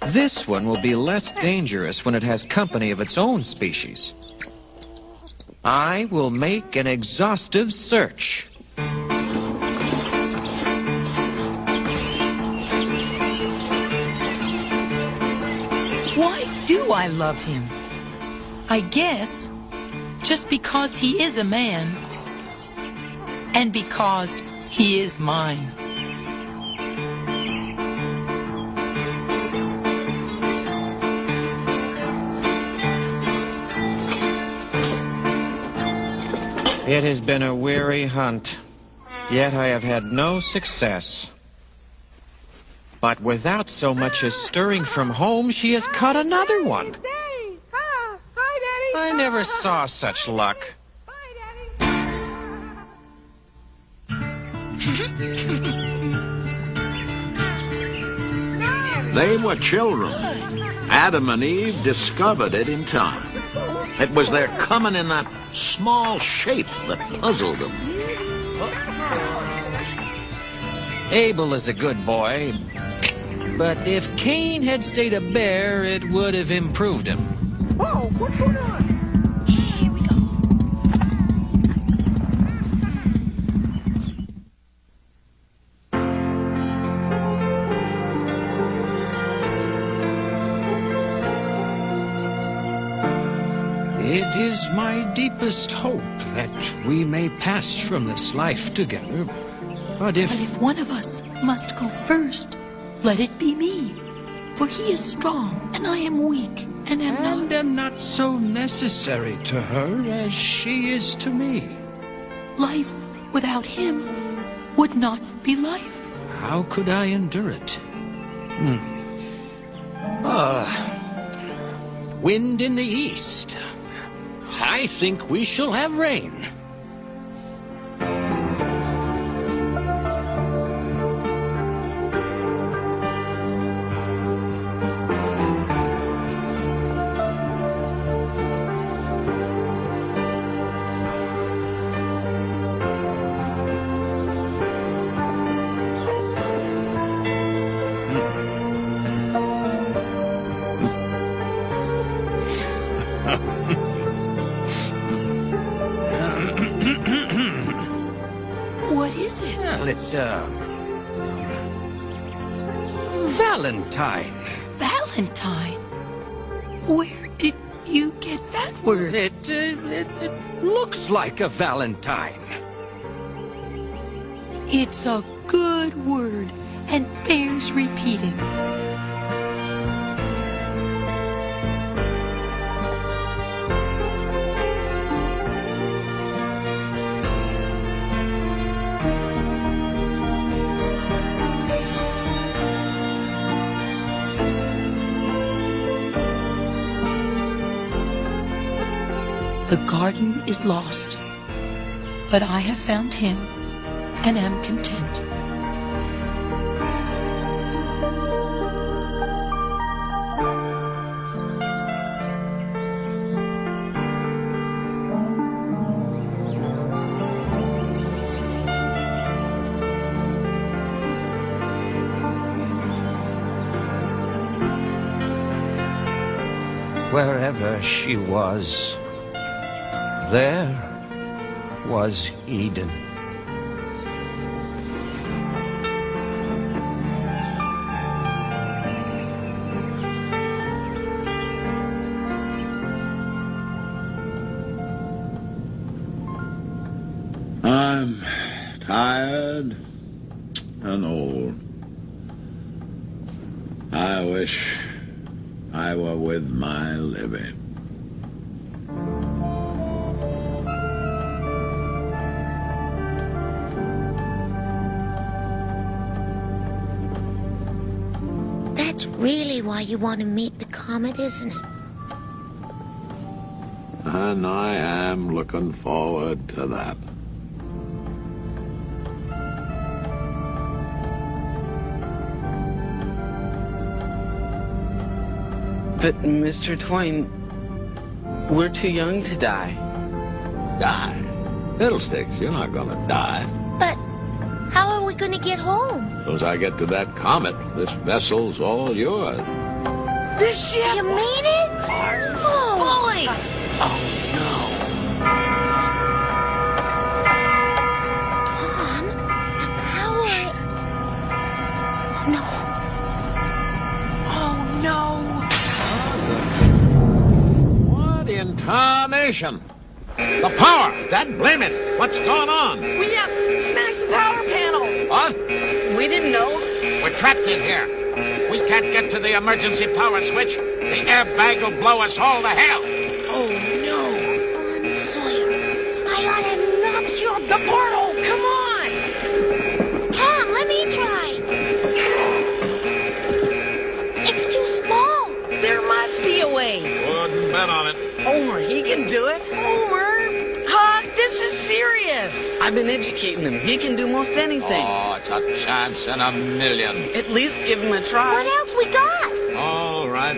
This one will be less dangerous when it has company of its own species. I will make an exhaustive search. Why do I love him? I guess just because he is a man and because he is mine. It has been a weary hunt, yet I have had no success. But without so much as stirring from home, she has caught another one. I never saw such luck. They were children. Adam and Eve discovered it in time. It was their coming in that small shape that puzzled them. Abel is a good boy, but if Cain had stayed a bear, it would have improved him. Whoa, what's going on? Here we go. It is my deepest hope that we may pass from this life together. But if one of us must go first, let it be me. For he is strong, and I am weak, and am not so necessary to her as she is to me. Life without him would not be life. How could I endure it? Wind in the east. I think we shall have rain. is, Valentine. Valentine? Where did you get that word? It looks like a Valentine. It's a good word and bears repeating. The garden is lost, but I have found him and am content. Wherever she was, there was Eden. I'm tired and old. I wish I were with my Libby. That's really why you want to meet the comet, isn't it? And I am looking forward to that. But, Mr. Twain, we're too young to die. Die? Fiddlesticks, you're not gonna die. But how are we going to get home? As soon as I get to that comet, this vessel's all yours. This ship? You mean it? Oh, Bully! Oh, Tom, the power... No. Oh, no! What in tarnation? The power! Dad, blame it! What's going on? We smashed the power panel! What? We didn't know. We're trapped in here. We can't get to the emergency power switch. The airbag will blow us all to hell. Oh, no. On Sawyer, I ought to knock your... The portal! Come on! Tom, let me try. It's too small. There must be a way. Wouldn't bet on it. Homer, he can do it. Homer! Huck, this is serious. I've been educating him. He can do most anything. Oh, it's a chance in a million. At least give him a try. What else we got? All right.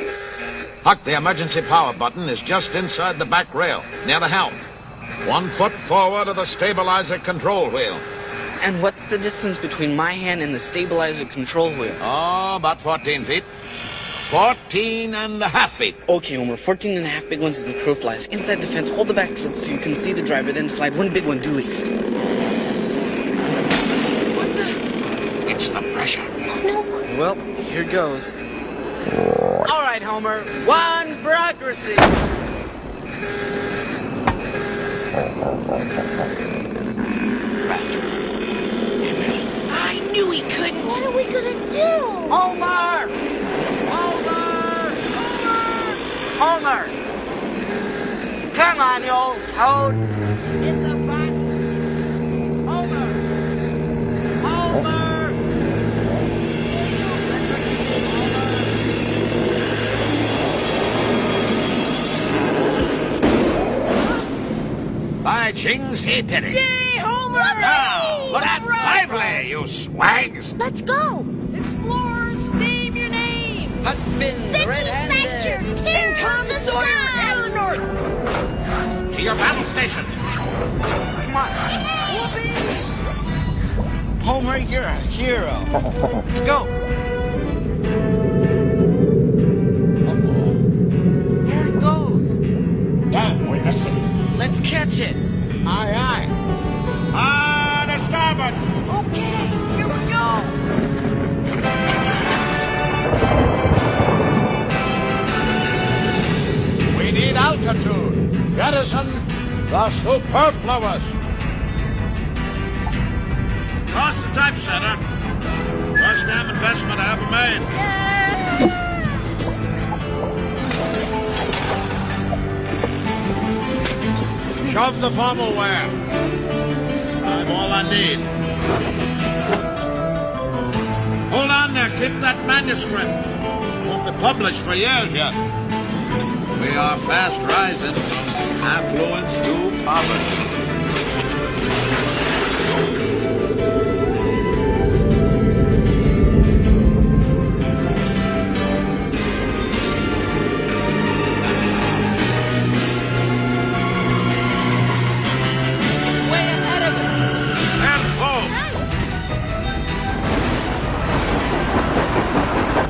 Huck, the emergency power button is just inside the back rail, near the helm. 1 foot forward of the stabilizer control wheel. And what's the distance between my hand and the stabilizer control wheel? Oh, about 14 feet. 14 and a half feet. Okay, Homer, 14 and a half big ones as the crow flies. Inside the fence, hold the back clip so you can see the driver, then slide one big one due east. What the... It's the pressure. Oh, no. Well, here goes. All right, Homer, one for accuracy. Rat. Emil. I knew he couldn't. What are we going to do? Homer! Homer! Come on, you old toad! Hit the button! Homer! Homer! By jings, he did it. Yay, Homer! Now, look at lively, you swags. Let's go. Explorers, name your name. Huck Finn, Becky red-handed. Thatcher, And tear Tom the Sawyer, sky. Eleanor. To your battle stations. Come on. Whoopee! Homer, you're a hero. Let's go. There it goes. Damn, we missed it. Let's catch it. Aye, aye. Ah, to starboard. Okay. The superfluous. Cross the typesetter. Worst damn investment I ever made. Shove the formal wear. I'm all I need. Hold on there. Keep that manuscript. Won't be published for years yet. We are fast rising from affluence to poverty.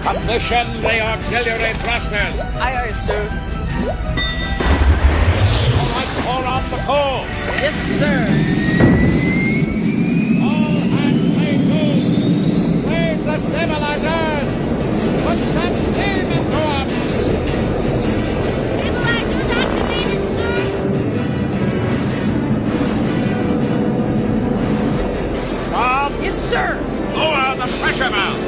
Commission the auxiliary thrusters. Aye, sir. All right, pour on the coal. Yes, sir. All hands lay to. Raise the stabilizers. Put some steam into them. Stabilizers activated, sir. Tom? Yes, sir. Lower the pressure valve.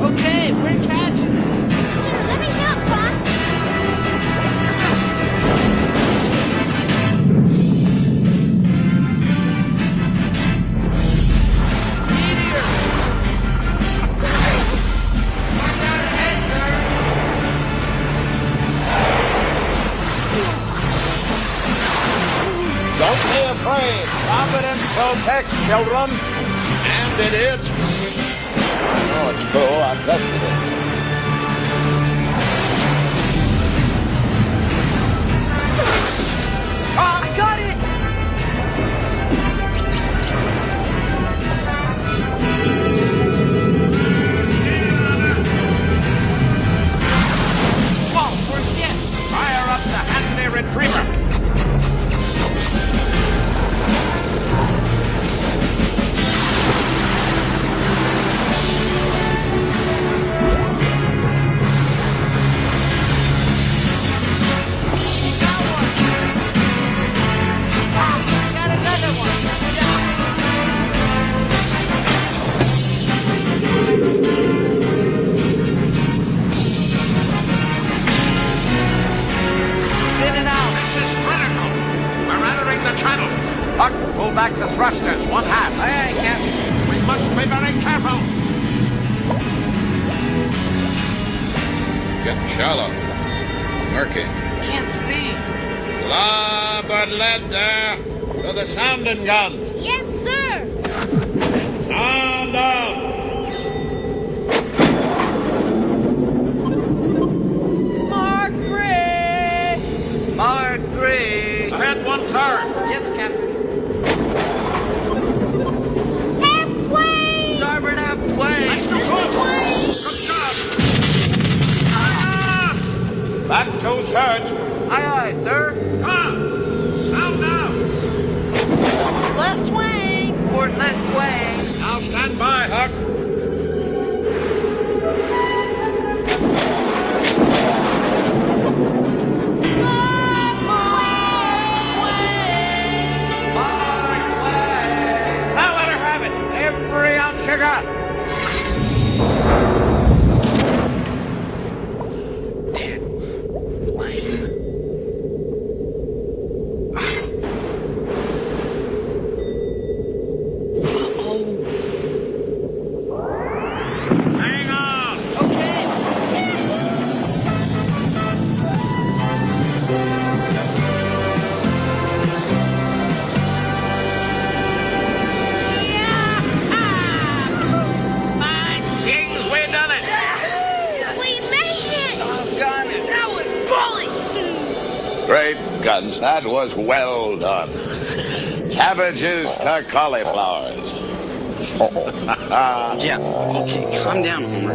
Okay, we're catching it. Here, let me help, Pop. Meteor. Watch out ahead, sir. Don't be afraid. Confidence protects children. And it is. Oh, it's cool. I tested it. I got it. Oh, we're hit. Fire up the handy retriever. Pull back the thrusters, one half. Aye, aye, Captain. We must be very careful. Getting shallow. Murky. Can't see. Larboard lead there. To the sounding gun. Yes, sir. Sound out. Mark 3. Mark 3. Ahead 1/3. Yes, Captain. Halfway. Starboard halfway. Good job. Ah! Back 2/3. Aye, aye, sir. Come. Sound now. Last wing. Port last wing. Now stand by, Huck. Now let her have it. Every ounce you got. Hang on. Okay. Kings, we done it. We made it. Doggone it. That was bully. Great guns. That was well done. Cabbages to cauliflowers. Yeah, okay, calm down, Homer.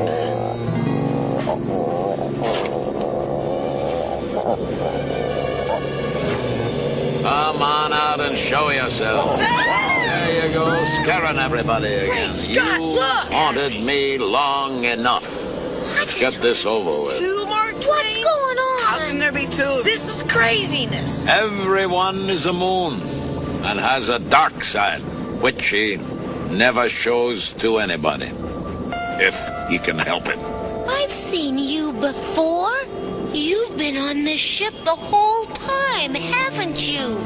Come on out and show yourself. There you go, scaring everybody again. Scott, You look! haunted me long enough. Let's get this over with. Two Mark Twains. What's going on? How can can there be two of you? This is craziness. Everyone is a moon and has a dark side, which he never shows to anybody, if he can help it. I've seen you before. You've been on this ship the whole time, haven't you?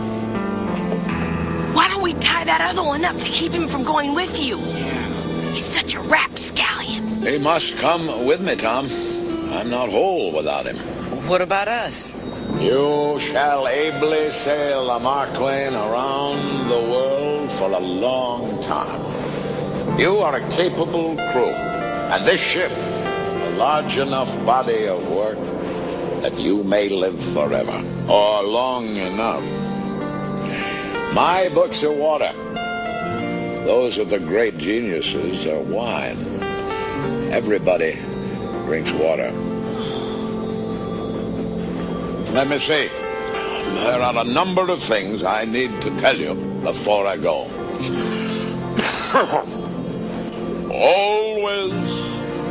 Why don't we tie that other one up to keep him from going with you? He's such a rapscallion. He must come with me, Tom. I'm not whole without him. What about us? You shall ably sail the Mark Twain around the world for a long time. You are a capable crew, and this ship, a large enough body of work that you may live forever, or long enough. My books are water. Those of the great geniuses are wine. Everybody drinks water. Let me see. There are a number of things I need to tell you before I go. Always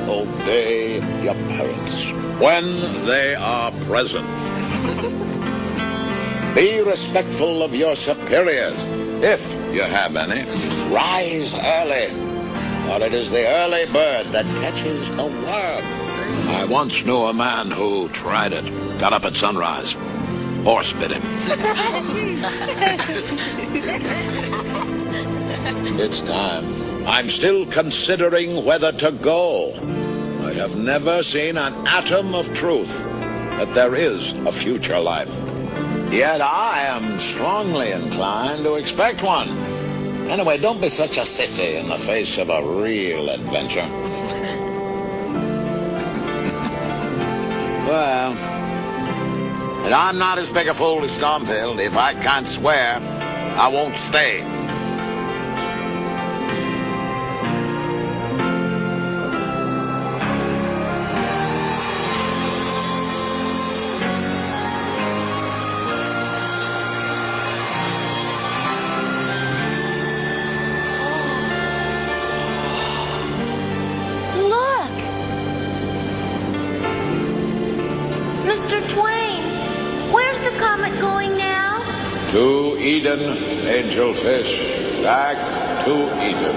obey your parents when they are present. Be respectful of your superiors, if you have any. Rise early, for it is the early bird that catches the worm. I once knew a man who tried it. Got up at sunrise. Horse bit him. It's time. I'm still considering whether to go. I have never seen an atom of truth that there is a future life. Yet I am strongly inclined to expect one. Anyway, don't be such a sissy in the face of a real adventure. Well, and I'm not as big a fool as Stormfield. If I can't swear, I won't stay. To Eden, angelfish, back to Eden.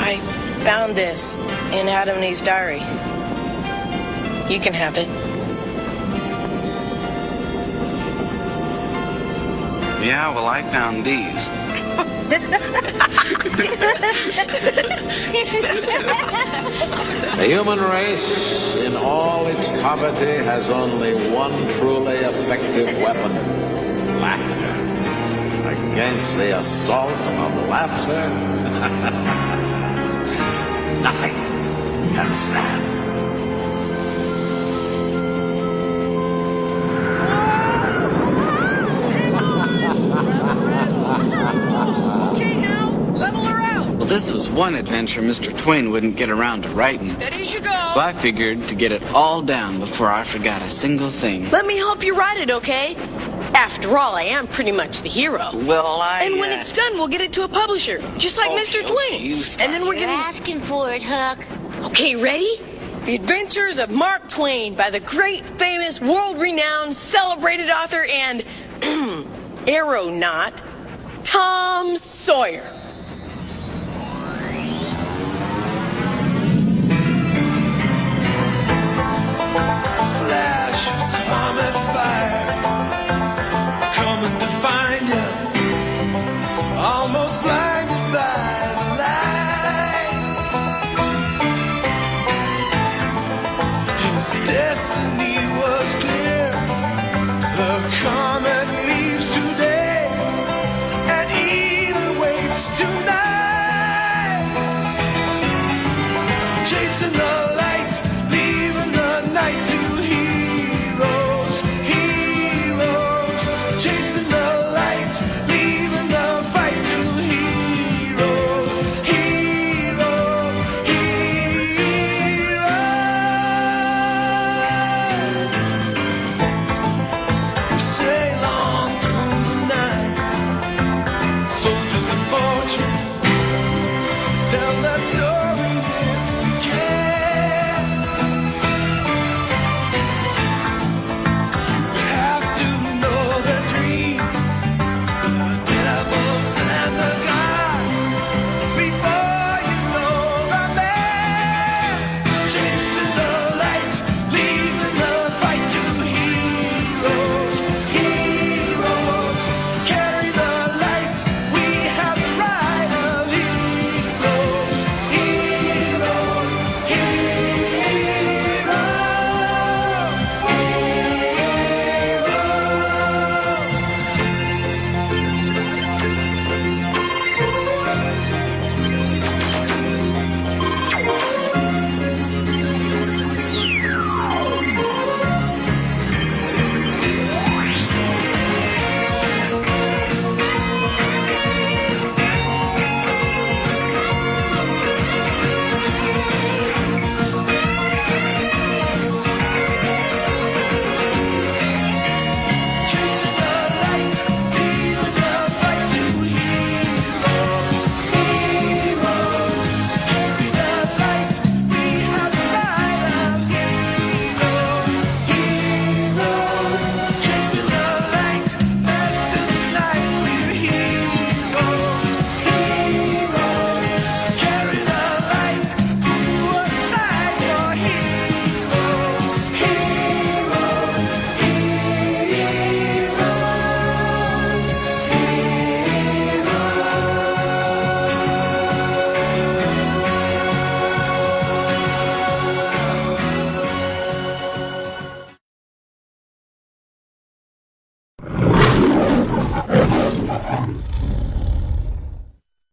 I found this in Adam and Eve's diary. You can have it. Yeah, well, I found these. The human race, in all its poverty, has only one truly effective weapon: laughter. Against the assault of laughter, nothing can stand. This was one adventure Mr. Twain wouldn't get around to writing. Steady as you go. So I figured to get it all down before I forgot a single thing. Let me help you write it, okay? After all, I am pretty much the hero. Well, And when it's done, we'll get it to a publisher, just like Mr. Twain. And then we're You're gonna... asking for it, Huck. Okay, ready? The Adventures of Mark Twain by the great, famous, world-renowned, celebrated author and aeronaut, Tom Sawyer. Flash of comet fire, coming to find you, almost blinded by the light. His destiny was clear, the comet